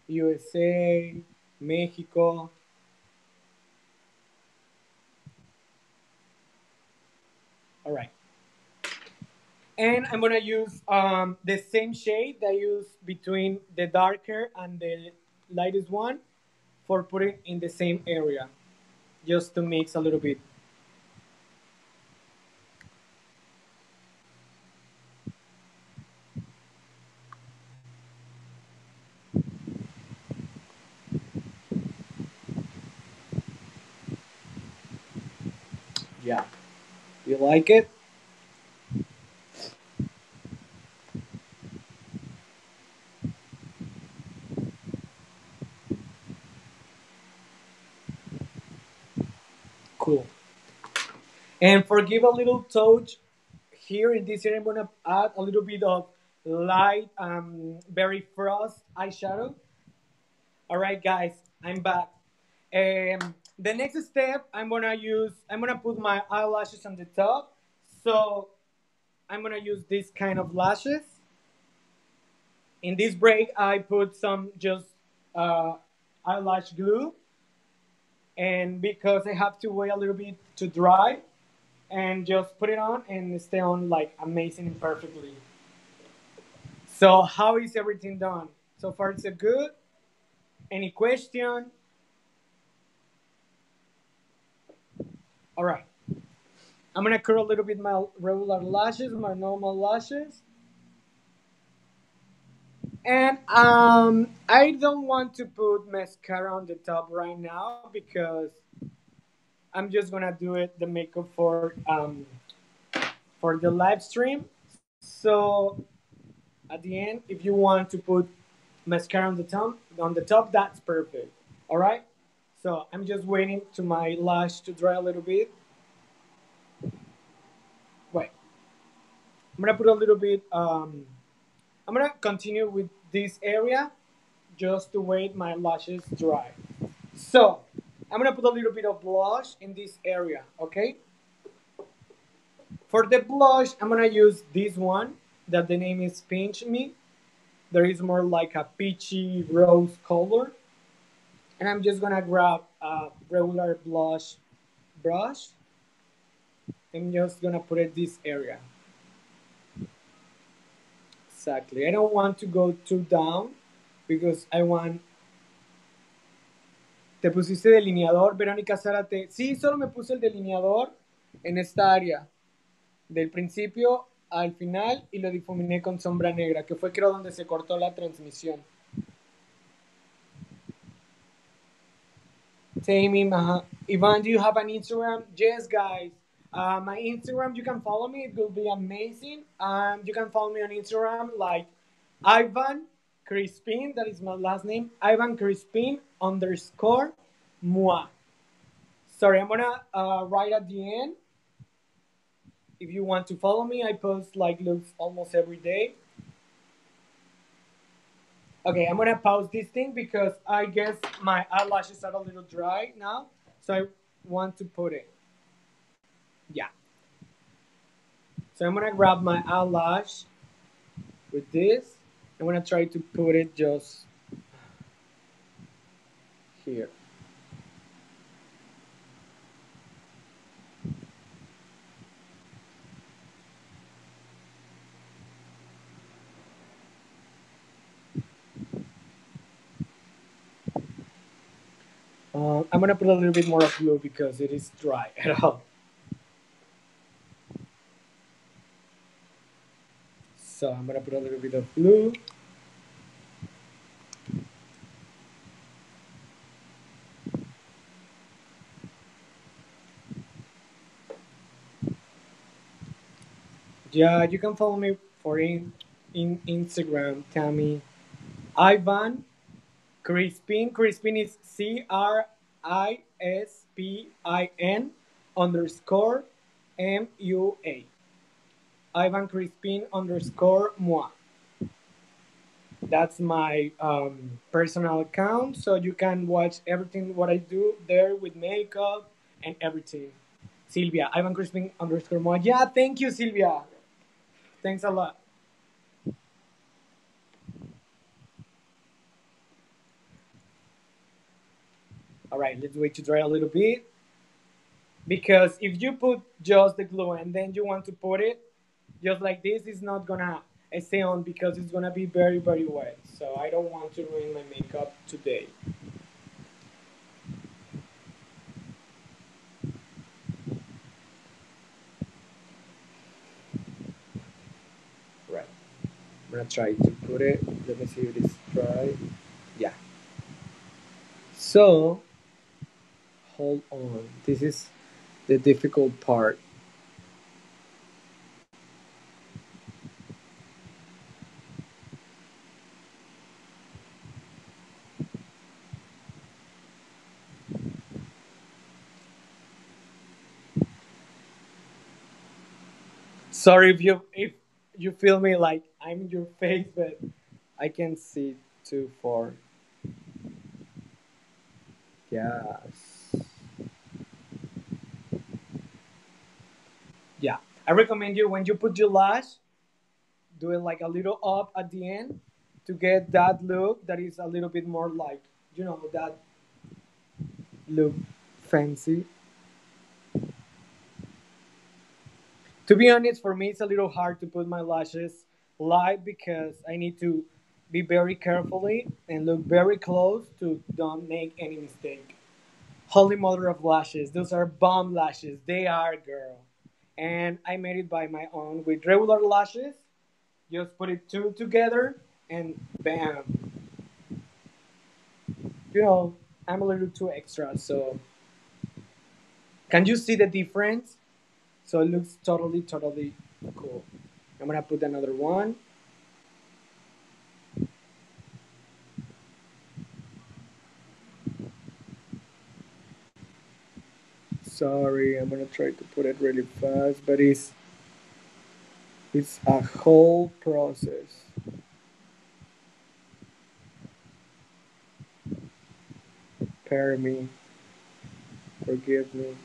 USA, Mexico. All right. And I'm gonna use the same shade that I use between the darker and the lightest one for putting in the same area, just to mix a little bit. Yeah. You like it? Cool. And for give a little touch here in this area, I'm gonna add a little bit of light, berry frost eyeshadow. All right, guys, I'm back. The next step, I'm gonna put my eyelashes on the top. So I'm gonna use this kind of lashes. In this break, I put some just uh, eyelash glue, and because I have to wait a little bit to dry, and just put it on and stay on like amazing and perfectly. So how is everything done? So far, it's a good. Any question? All right. I'm gonna curl a little bit my regular lashes, my normal lashes. And I don't want to put mascara on the top right now because I'm just gonna do it the makeup for the live stream. So at the end, if you want to put mascara on the top, that's perfect. All right. So I'm just waiting to my lash to dry a little bit. Wait, I'm gonna put a little bit. I'm gonna continue with this area just to wait my lashes dry. So I'm gonna put a little bit of blush in this area, okay? For the blush, I'm gonna use this one that the name is Pinch Me. There is more like a peachy rose color. And I'm just gonna grab a regular blush brush. I'm just gonna put it this area. Exactly. I don't want to go too down because I want. Te pusiste delineador, Verónica Zárate. Sí, solo me puse el delineador en esta área, del principio al final, y lo difuminé con sombra negra, que fue creo donde se cortó la transmisión. Tammy, Ivan, do you have an Instagram? Yes, guys. My Instagram, you can follow me. It will be amazing. You can follow me on Instagram like Ivan Crispin. That is my last name. Ivan Crispin _ moi. Sorry, I'm gonna write at the end. If you want to follow me, I post like looks almost every day. Okay, I'm gonna pause this thing because I guess my eyelashes are a little dry now, so I want to put it. Yeah. So I'm gonna grab my eyelash with this. I'm gonna try to put it just here. I'm gonna put a little bit more of glue because it is dry at all. So I'm gonna put a little bit of glue. Yeah, you can follow me for in Instagram, Tammy. Ivan Crispin. Crispin is CRISPIN. ISPIN underscore MUA. Ivan Crispin underscore moi. That's my personal account, so you can watch everything what I do there with makeup and everything. Silvia, Ivan Crispin underscore moi. Yeah, thank you, Silvia. Thanks a lot. All right, let's wait to dry a little bit. Because if you put just the glue and then you want to put it just like this, it's not gonna stay on because it's gonna be very, very wet. So I don't want to ruin my makeup today. Right. I'm gonna try to put it. Let me see if it's dry. Yeah. So hold on. This is the difficult part. Sorry if you feel me like I'm in your face, but I can see too far. Yes. Yeah. I recommend you when you put your lash, do it like a little up at the end to get that look that is a little bit more like, that look fancy. To be honest, for me, it's a little hard to put my lashes live because I need to be very carefully and look very close to don't make any mistake. Holy mother of lashes, those are bomb lashes. They are, girl. And I made it by my own with regular lashes. Just put it two together and bam. You know, I'm a little too extra, so can you see the difference? So it looks totally, totally cool. I'm gonna put another one. Sorry, I'm gonna try to put it really fast, but it's a whole process. Spare me, forgive me.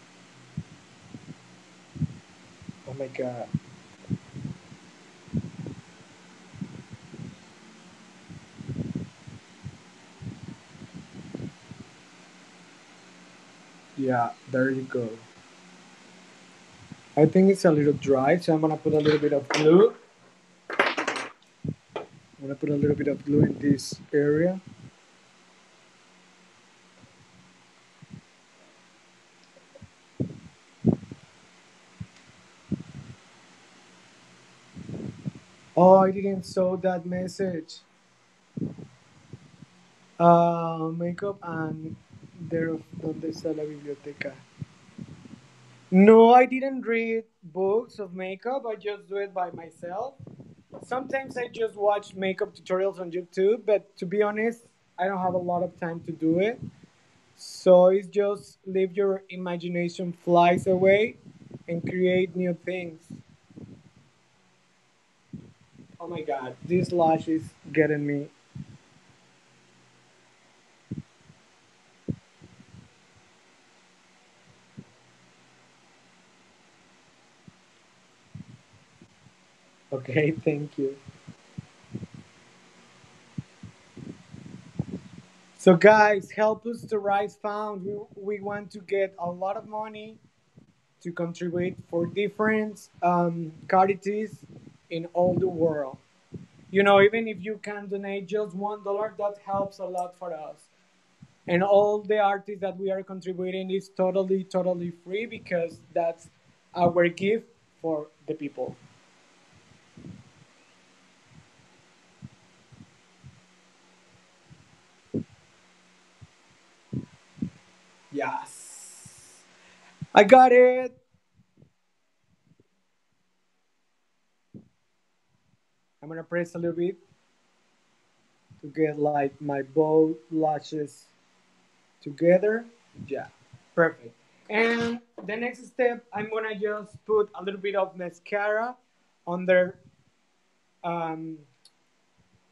Oh my god. Yeah, there you go. I think it's a little dry, so I'm gonna put a little bit of glue. I'm gonna put a little bit of glue in this area. Oh, I didn't saw that message. Makeup and there donde está la biblioteca. No, I didn't read books of makeup. I just do it by myself. Sometimes I just watch makeup tutorials on YouTube, but to be honest, I don't have a lot of time to do it. So it's just leave your imagination flies away and create new things. Oh my god, this lash is getting me. Okay, thank you. So guys, help us to raise funds. We want to get a lot of money to contribute for different charities in all the world. Even if you can donate just $1, that helps a lot for us. And all the artists that we are contributing is totally, totally free because that's our gift for the people. Yes. I got it. I'm gonna press a little bit to get like my both lashes together. Yeah, perfect. And the next step, I'm gonna just put a little bit of mascara under um,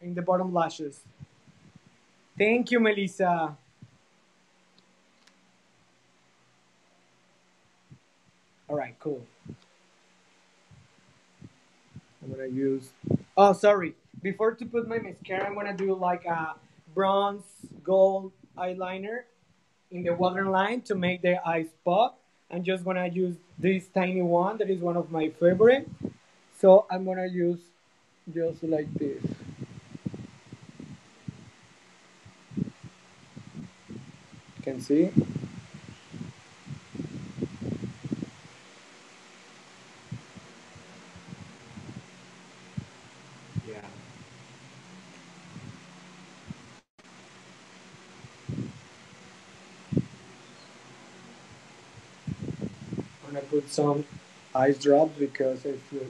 in the bottom lashes. Thank you, Melissa. All right, cool. I'm gonna use. Oh, sorry. Before to put my mascara, I'm gonna do like a bronze gold eyeliner in the waterline to make the eyes pop. I'm just gonna use this tiny one that is one of my favorite. So I'm gonna use just like this. You can see. Yeah. I'm gonna put some eyes drops because I feel.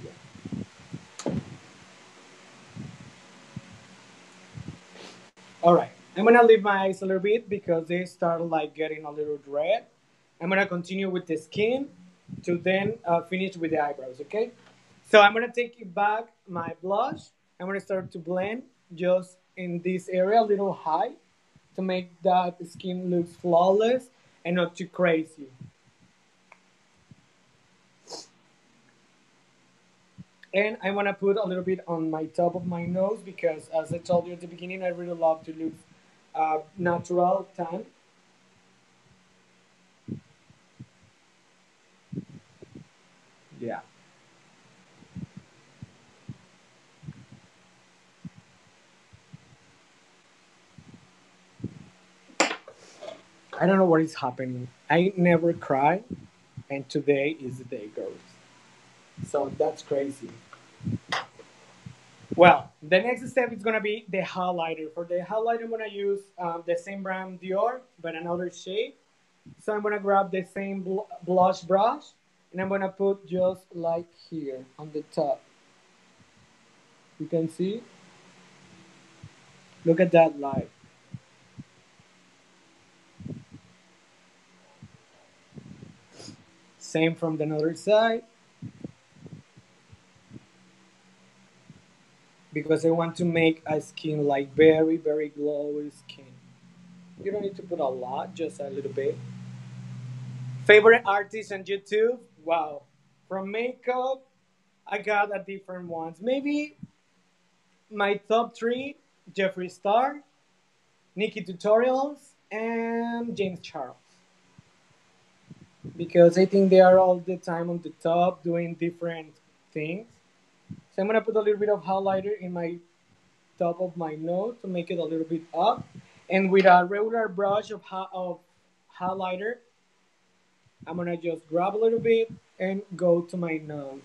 Yeah. All right. I'm gonna leave my eyes a little bit because they start like getting a little red. I'm gonna continue with the skin to then finish with the eyebrows. Okay. So I'm gonna take it back my blush. I'm gonna start to blend just in this area a little high to make that skin looks flawless and not too crazy. And I want to put a little bit on my top of my nose because, as I told you at the beginning, I really love to look natural tan. Yeah. I don't know what is happening. I never cry, and today is the day, girls. So that's crazy. Well, the next step is gonna be the highlighter. For the highlighter, I'm gonna use the same brand Dior, but another shade. So I'm gonna grab the same blush brush, and I'm gonna put just like here on the top. You can see. Look at that light. Same from the other side. Because I want to make a skin like very, very glowy skin. You don't need to put a lot, just a little bit. Favorite artist on YouTube? Wow. From makeup, I got a different ones. Maybe my top three: Jeffree Star, Nikki Tutorials, and James Charles. Because I think they are all the time on the top doing different things. So I'm gonna put a little bit of highlighter in my top of my nose to make it a little bit up. And with a regular brush of highlighter, I'm gonna just grab a little bit and go to my nose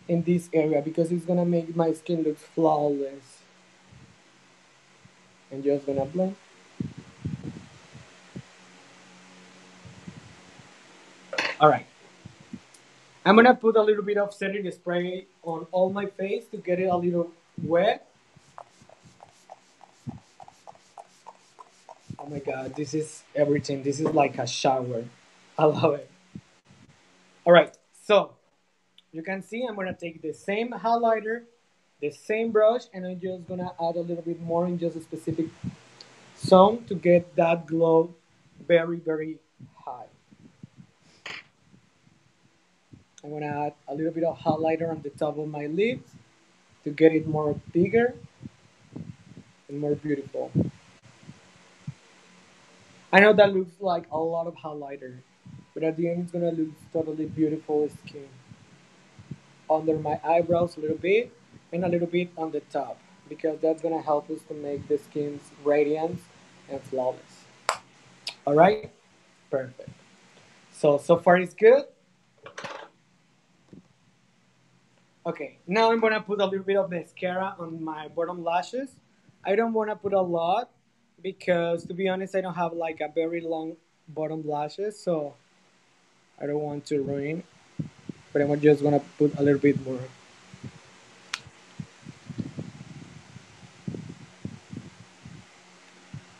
in this area because it's gonna make my skin look flawless. And just gonna blend. All right. I'm gonna put a little bit of setting spray on all my face to get it a little wet. Oh my god, this is everything. This is like a shower. I love it. All right, so you can see I'm gonna take the same highlighter, the same brush, and I'm just gonna add a little bit more in just a specific zone to get that glow very, very high. I'm gonna add a little bit of highlighter on the top of my lips to get it more bigger and more beautiful. I know that looks like a lot of highlighter, but at the end it's gonna look totally beautiful skin. Under my eyebrows a little bit and a little bit on the top because that's gonna help us to make the skin's radiance and flawless. All right, perfect. So far it's good. Okay, now I'm gonna put a little bit of mascara on my bottom lashes. I don't wanna put a lot because to be honest, I don't have like a very long bottom lashes, so I don't want to ruin. But I'm just gonna put a little bit more.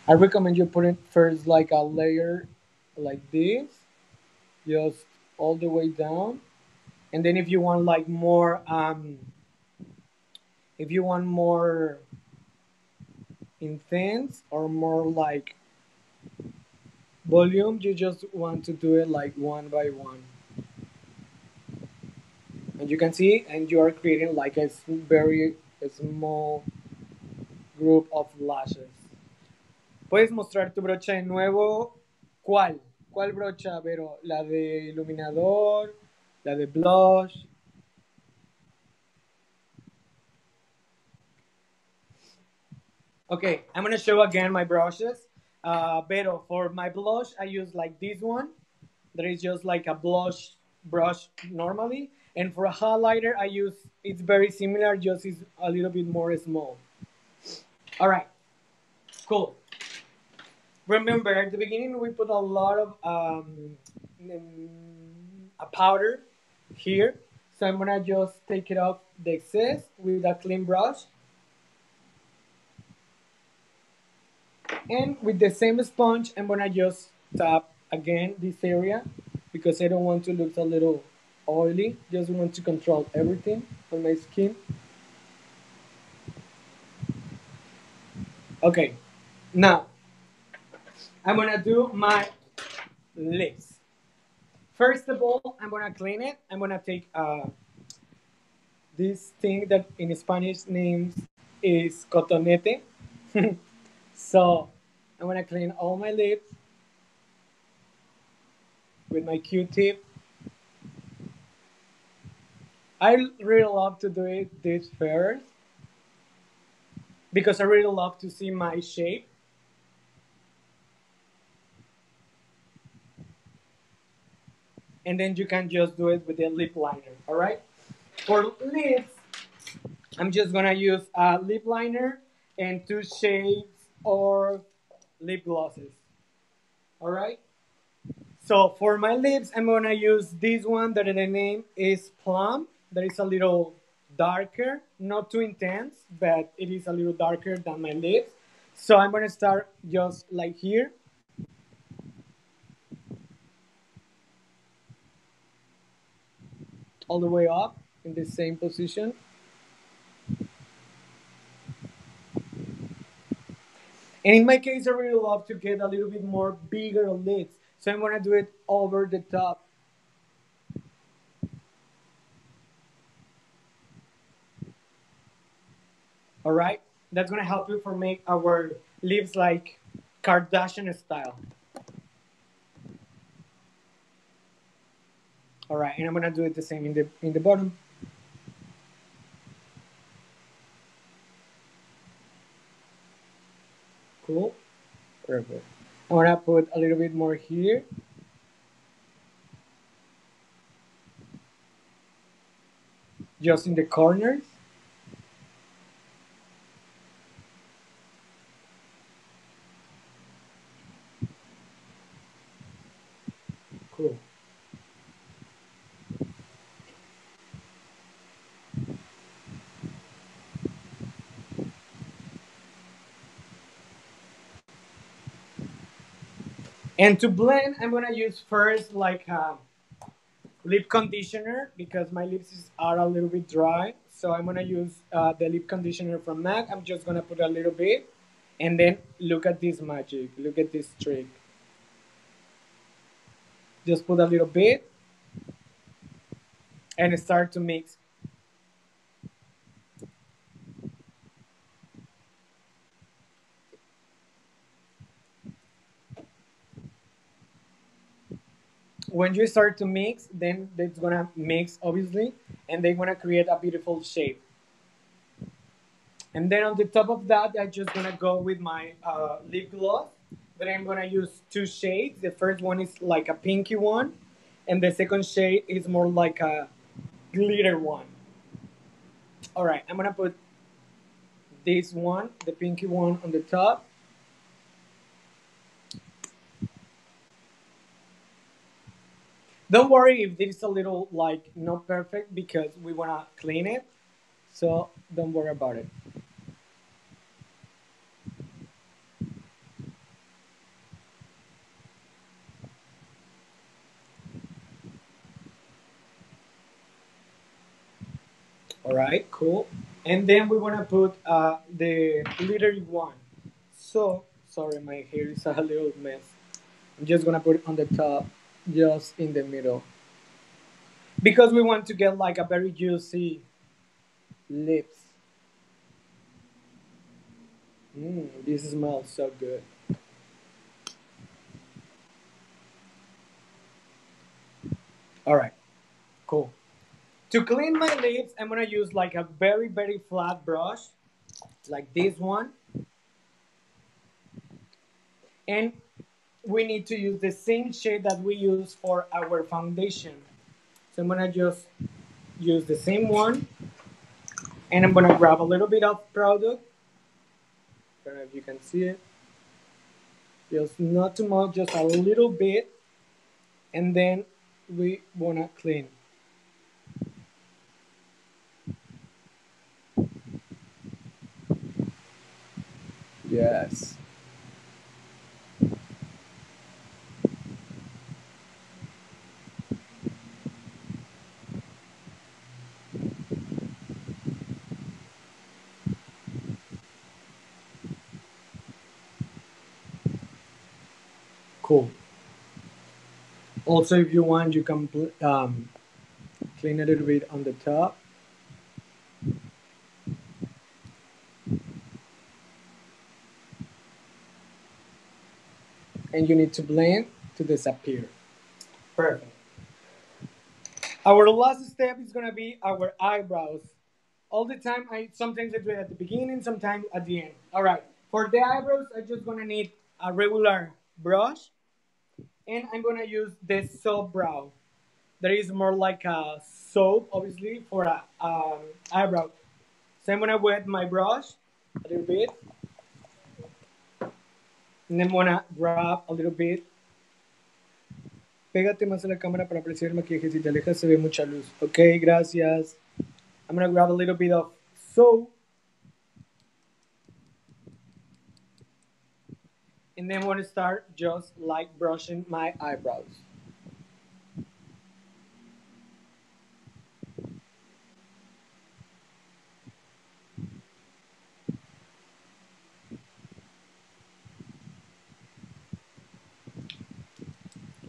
I recommend you put it first like a layer like this, just all the way down. And then if you want like more, if you want more intense or more like volume, you just want to do it like one by one. And you can see, and you are creating like a very small group of lashes. Puedes mostrar tu brocha de nuevo. ¿Cuál? ¿Cuál brocha, Vero? ¿La de iluminador? ¿La de blush? Okay, I'm gonna show again my brushes. Vero, for my blush, I use like this one. That is just like a blush brush normally. And for a highlighter, I use, it's very similar, just it's a little bit more small. All right, cool. Remember, at the beginning, we put a lot of a powder here. So I'm gonna just take it off the excess with a clean brush. And with the same sponge, I'm gonna just tap again this area because I don't want to look a little oily. Just want to control everything on my skin. Okay, now I'm gonna do my lips. First of all, I'm gonna clean it. I'm gonna take this thing that in Spanish names is cotonete. So I'm gonna clean all my lips with my Q-tip. I really love to do it this first because I really love to see my shape. And then you can just do it with the lip liner, all right? For lips, I'm just gonna use a lip liner and 2 shades or lip glosses, all right? So for my lips, I'm gonna use this one that the name is Plum. That is a little darker, not too intense, but it is a little darker than my lips. So I'm gonna start just like here. All the way up in the same position. And in my case, I really love to get a little bit more bigger lips. So I'm gonna do it over the top. All right, that's gonna help you for make our lips like Kardashian style. All right, and I'm gonna do it the same in the bottom. Cool, perfect. I'm gonna put a little bit more here. Just in the corners. Cool. And to blend, I'm gonna use first like a lip conditioner because my lips are a little bit dry. So I'm gonna use the lip conditioner from MAC. I'm just gonna put a little bit, and then look at this magic. Look at this trick. Just put a little bit, and start to mix. When you start to mix, then it's gonna mix obviously, and they're gonna create a beautiful shape. And then on the top of that, I'm just gonna go with my lip gloss. But I'm gonna use 2 shades. The first one is like a pinky one, and the second shade is more like a glitter one. All right, I'm gonna put this one, the pinky one, on the top. Don't worry if this is a little like not perfect because we wanna clean it. So don't worry about it. All right, cool. And then we want to put the glittery one. So, sorry, my hair is a little mess. I'm just gonna put it on the top, just in the middle. Because we want to get like a very juicy lips. This smells so good. All right, cool. To clean my lips, I'm gonna use like a very, very flat brush, like this one. And we need to use the same shade that we use for our foundation. So I'm gonna just use the same one, and I'm gonna grab a little bit of product. I don't know if you can see it. Just not too much, just a little bit, and then we wanna clean. Yes. Cool. Also, if you want, you can clean a little bit on the top. And you need to blend to disappear. Perfect. Our last step is gonna be our eyebrows. All the time, sometimes I do it at the beginning, sometimes at the end. All right. For the eyebrows, I just gonna need a regular brush, and I'm gonna use the soap brow. That is more like a soap, obviously, for a eyebrow. So I'm gonna wet my brush a little bit, and then I'm gonna grab a little bit. Pégate más a la cámara para apreciar el maquillaje. Si te alejas se ve mucha luz. Ok, gracias. I'm gonna grab a little bit of soap. And then I'm gonna start just like brushing my eyebrows.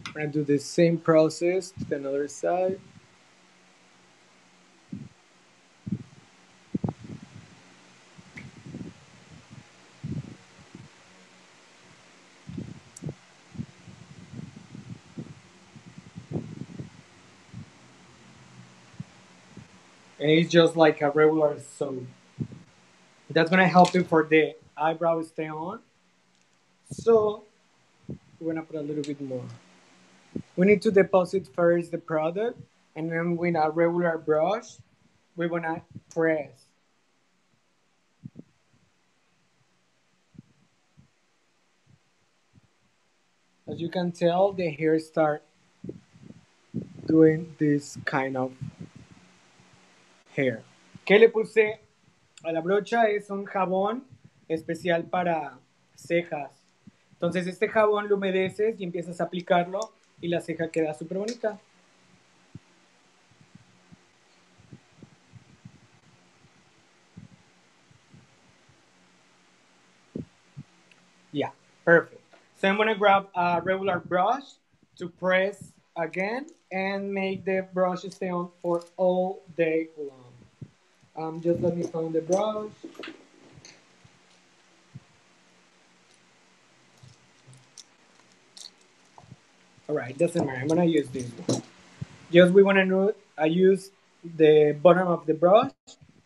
I'm gonna do the same process to the other side. And it's just like a regular soap. That's gonna help you for the eyebrow stay on. So we're gonna put a little bit more. We need to deposit first the product, and then with a regular brush, we're gonna press. As you can tell, the hair start doing this kind of hair. ¿Qué le puse a la brocha? Es un jabón especial para cejas. Entonces este jabón lo humedeces y empiezas a aplicarlo y la ceja queda súper bonita. Yeah, perfect. So I'm gonna grab a regular brush to press again and make the brush stay on for all day long. Just let me find the brush. All right, doesn't matter. I'm gonna use this one. Just we wanna know. I use the bottom of the brush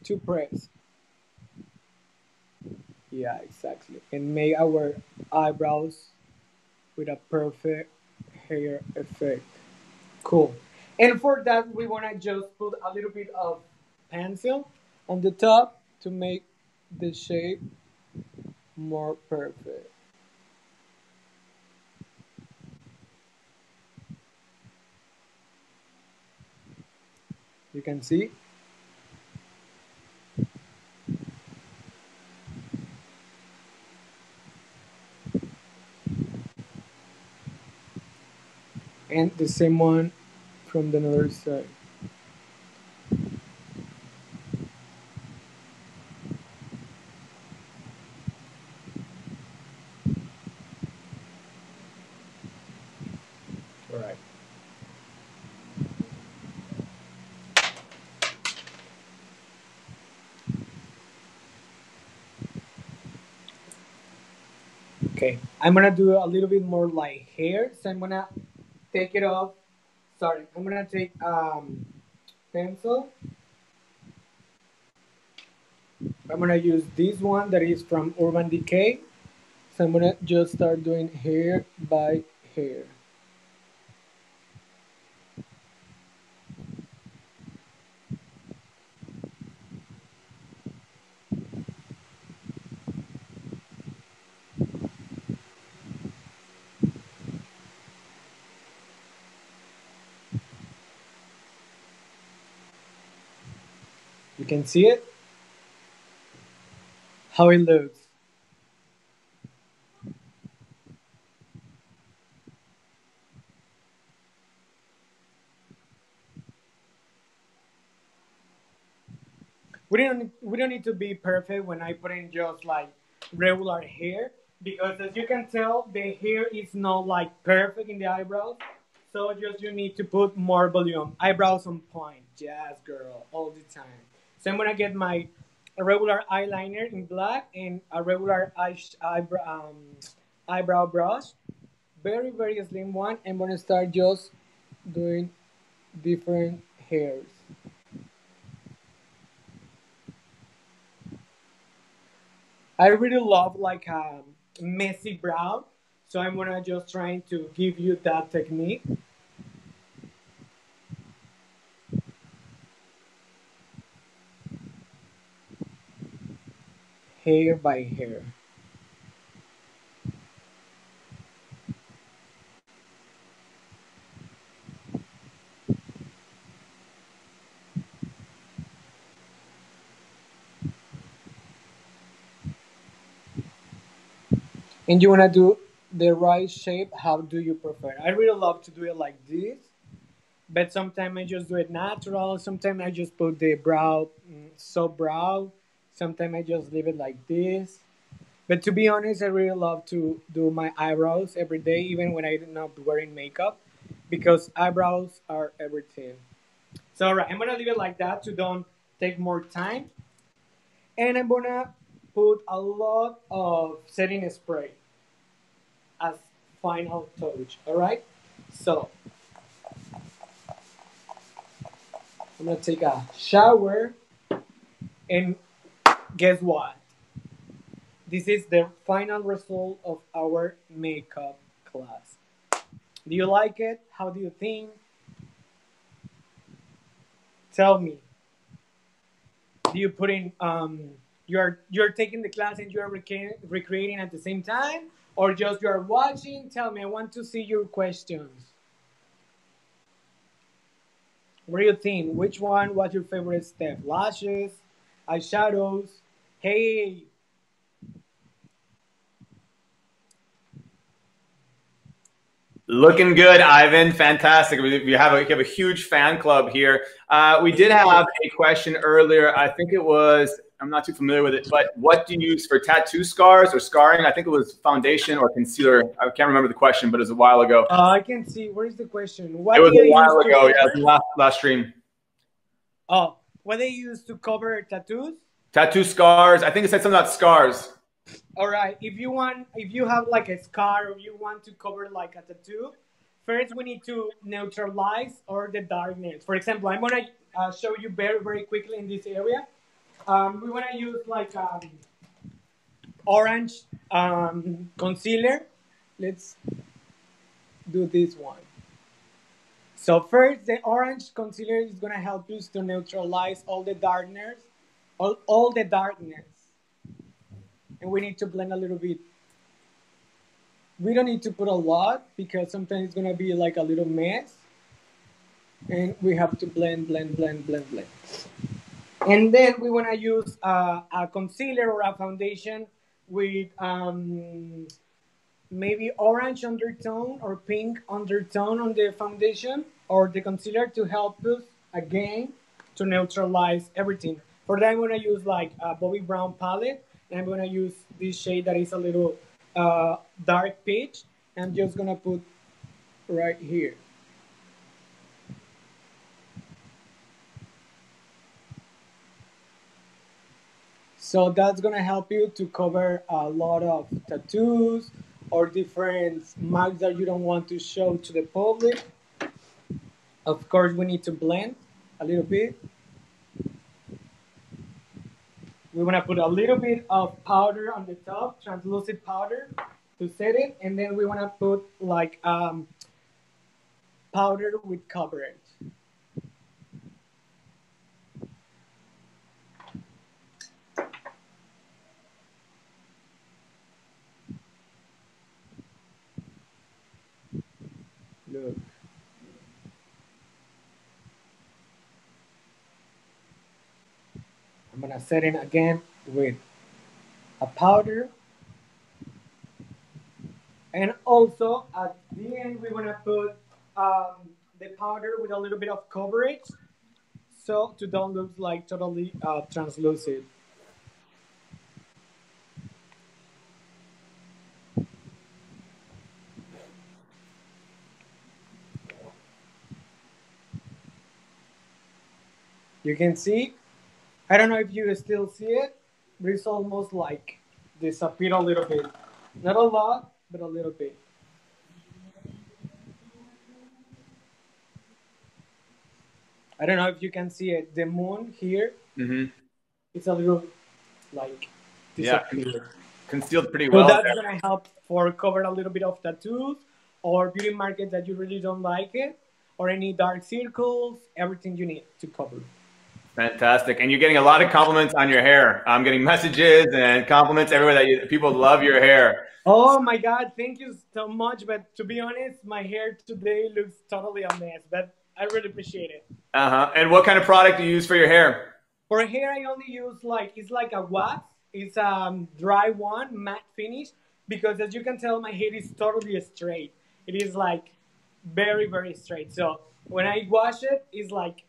to press. Yeah, exactly. And make our eyebrows with a perfect hair effect. Cool. And for that, we want to just put a little bit of pencil on the top to make the shape more perfect. You can see. And the same one from the other side. Okay, I'm gonna do a little bit more like hair, so I'm gonna take it off. Sorry, I'm gonna take pencil. I'm gonna use this one that is from Urban Decay. So I'm gonna just start doing hair by hair. You can see it, how it looks. We don't need to be perfect when I put in just like regular hair, because as you can tell, the hair is not like perfect in the eyebrows. So just you need to put more volume. Eyebrows on point, yes, girl, all the time. So I'm gonna get my regular eyeliner in black and a regular eyebrow brush, very very slim one. I'm gonna start just doing different hairs. I really love like a messy brow, so I'm gonna just trying to give you that technique. Hair by hair. And you wanna do the right shape, how do you prefer? I really love to do it like this, but sometimes I just do it natural, sometimes I just put the brow, soft brow, sometimes I just leave it like this. But to be honest, I really love to do my eyebrows every day, even when I'm not wearing makeup, because eyebrows are everything. So, all right, I'm gonna leave it like that to don't take more time. And I'm gonna put a lot of setting spray as final touch, all right? So, I'm gonna take a shower, and guess what? This is the final result of our makeup class. Do you like it? How do you think? Tell me. Do you put in you're taking the class and you're recreating at the same time, or just you're watching? Tell me. I want to see your questions. What do you think? Which one was your favorite step? Lashes, eyeshadows? Hey, Looking good, Ivan. Fantastic. We have a huge fan club here. We did have a question earlier. I think it was, I'm not too familiar with it, but what do you use for tattoo scars or scarring? I think it was foundation or concealer. I can't remember the question, but it was a while ago. I can see. Where is the question? What It was do you a while use ago. to Yeah, it was last stream. Oh, what they use to cover tattoos? Tattoo scars. I think it said something about scars. All right. If you have like a scar or you want to cover like a tattoo, first we need to neutralize all the darkness. For example, I'm gonna show you very very quickly in this area. We wanna use like orange concealer. Let's do this one. So first, the orange concealer is gonna help us to neutralize all the darkness, all the darkness, and we need to blend a little bit. We don't need to put a lot because sometimes it's gonna be like a little mess, and we have to blend, blend, blend, blend, blend. And then we wanna use a concealer or a foundation with maybe orange undertone or pink undertone on the foundation or the concealer to help us again to neutralize everything. For that, I'm gonna use like a Bobbi Brown palette, and I'm gonna use this shade that is a little dark peach. I'm just gonna put right here. So that's gonna help you to cover a lot of tattoos or different marks that you don't want to show to the public. Of course, we need to blend a little bit. We want to put a little bit of powder on the top, translucent powder, to set it, and then we want to put like powder with coverage. Look. I'm gonna set it again with a powder. And also at the end, we wanna put the powder with a little bit of coverage, so to don't look like totally translucent. You can see, I don't know if you still see it, but it's almost like disappeared a little bit. Not a lot, but a little bit. I don't know if you can see it. The moon here, it's a little like disappeared. Concealed pretty well. So that's going to help for cover a little bit of tattoos or beauty markets that you really don't like it, or any dark circles, everything you need to cover. Fantastic. And you're getting a lot of compliments on your hair. I'm getting messages and compliments everywhere that people love your hair. Oh my God, thank you so much. But to be honest, my hair today looks totally a mess, but I really appreciate it. And what kind of product do you use for your hair? For hair, I only use it's like a wax. It's a dry one, matte finish, because as you can tell, my hair is totally straight. It is like very, very straight. So when I wash it, it's like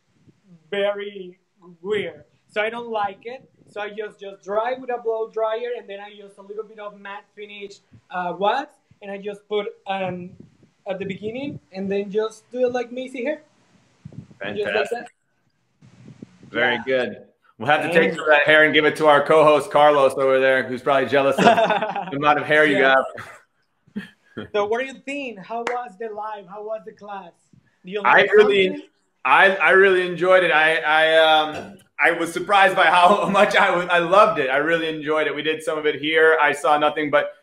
very weird. So I don't like it. So I just dry with a blow dryer, and then I use a little bit of matte finish wax, and I just put at the beginning, and then just do it like Macy hair. Fantastic. Just like that. Very good. We'll have to take some of that hair and give it to our co-host Carlos over there, who's probably jealous of the amount of hair you got. So what do you think? How was the live? How was the class? I really enjoyed it. I was surprised by how much I loved it. I really enjoyed it. We did some of it here. I saw nothing but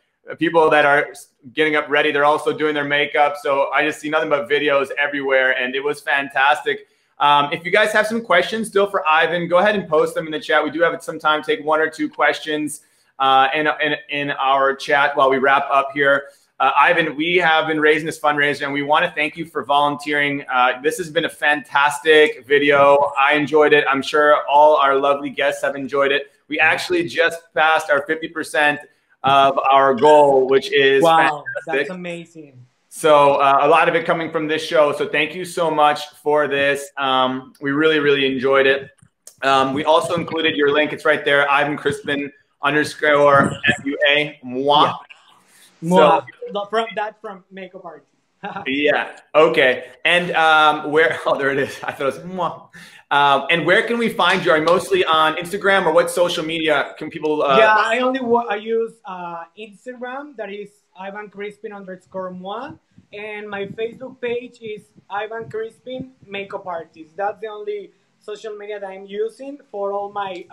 people that are getting up ready. They're also doing their makeup. So I just see nothing but videos everywhere, and it was fantastic. If you guys have some questions still for Ivan, go ahead and post them in the chat. We do have some time to take 1 or 2 questions in our chat while we wrap up here. Ivan, we have been raising this fundraiser, and we want to thank you for volunteering. This has been a fantastic video. I enjoyed it. I'm sure all our lovely guests have enjoyed it. We actually just passed our 50% of our goal, which is wow, fantastic. That's amazing. So a lot of it coming from this show. So thank you so much for this. We really, really enjoyed it. We also included your link. It's right there, Ivan Crispin _ FUA, moi. Yeah. So, from makeup artist. Yeah. Okay. And where? Oh, there it is. I thought it was moi. And where can we find you? Are you mostly on Instagram, or what social media can people? Yeah, I use Instagram. That is Ivan Crispin _ moi, and my Facebook page is Ivan Crispin Makeup Artist. That's the only social media that I'm using for all my.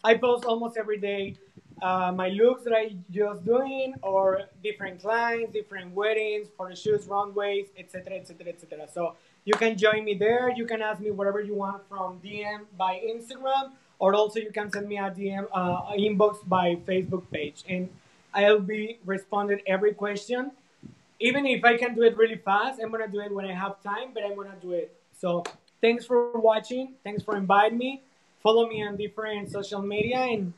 I post almost every day. My looks that I just doing, or different clients, different weddings, photo shoots, runways, etc., etc., etc. So you can join me there. You can ask me whatever you want from DM by Instagram, or also you can send me a DM inbox by Facebook page, and I'll be responding every question. Even if I can do it really fast, I'm gonna do it when I have time, but I'm gonna do it. So thanks for watching. Thanks for inviting me. Follow me on different social media, and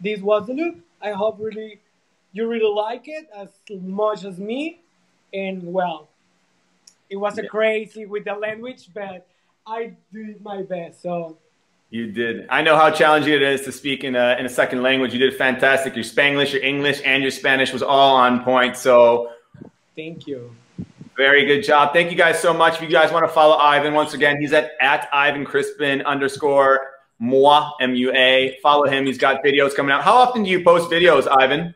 this was the look. I hope you really like it as much as me. And well, it was a crazy with the language, but I did my best. So you did. I know how challenging it is to speak in a second language. You did fantastic. Your Spanglish, your English, and your Spanish was all on point. So thank you. Very good job. Thank you guys so much. If you guys want to follow Ivan, once again, he's at Ivan Crispin _ moi, MUA. Follow him. He's got videos coming out. How often do you post videos, Ivan?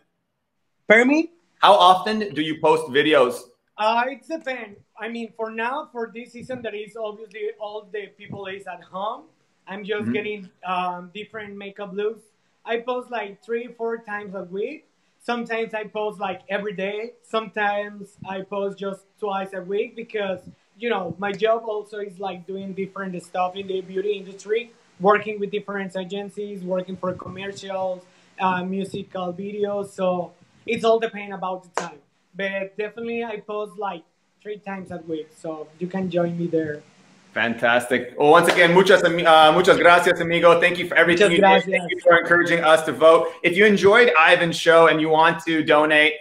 Pardon me? How often do you post videos? It depends. I mean, for now, for this season, that is obviously all the people is at home. I'm just getting different makeup looks. I post like 3-4 times a week. Sometimes I post like every day. Sometimes I post just twice a week because, you know, my job also is like doing different stuff in the beauty industry, working with different agencies, working for commercials, musical videos. So it's all depending about the time. But definitely I post like 3 times a week. So you can join me there. Fantastic. Well, once again, muchas gracias, amigo. Thank you for everything you did. Thank you for encouraging us to vote. If you enjoyed Ivan's show and you want to donate,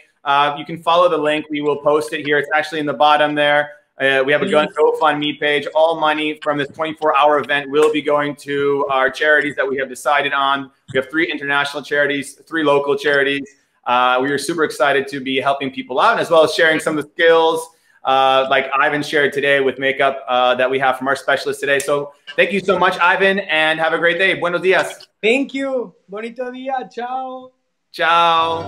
you can follow the link. We will post it here. It's actually in the bottom there. We have a GoFundMe page. All money from this 24-hour event will be going to our charities that we have decided on. We have 3 international charities, 3 local charities. We are super excited to be helping people out, as well as sharing some of the skills like Ivan shared today with makeup that we have from our specialist today. So thank you so much, Ivan, and have a great day. Buenos dias. Thank you. Bonito dia. Ciao. Ciao.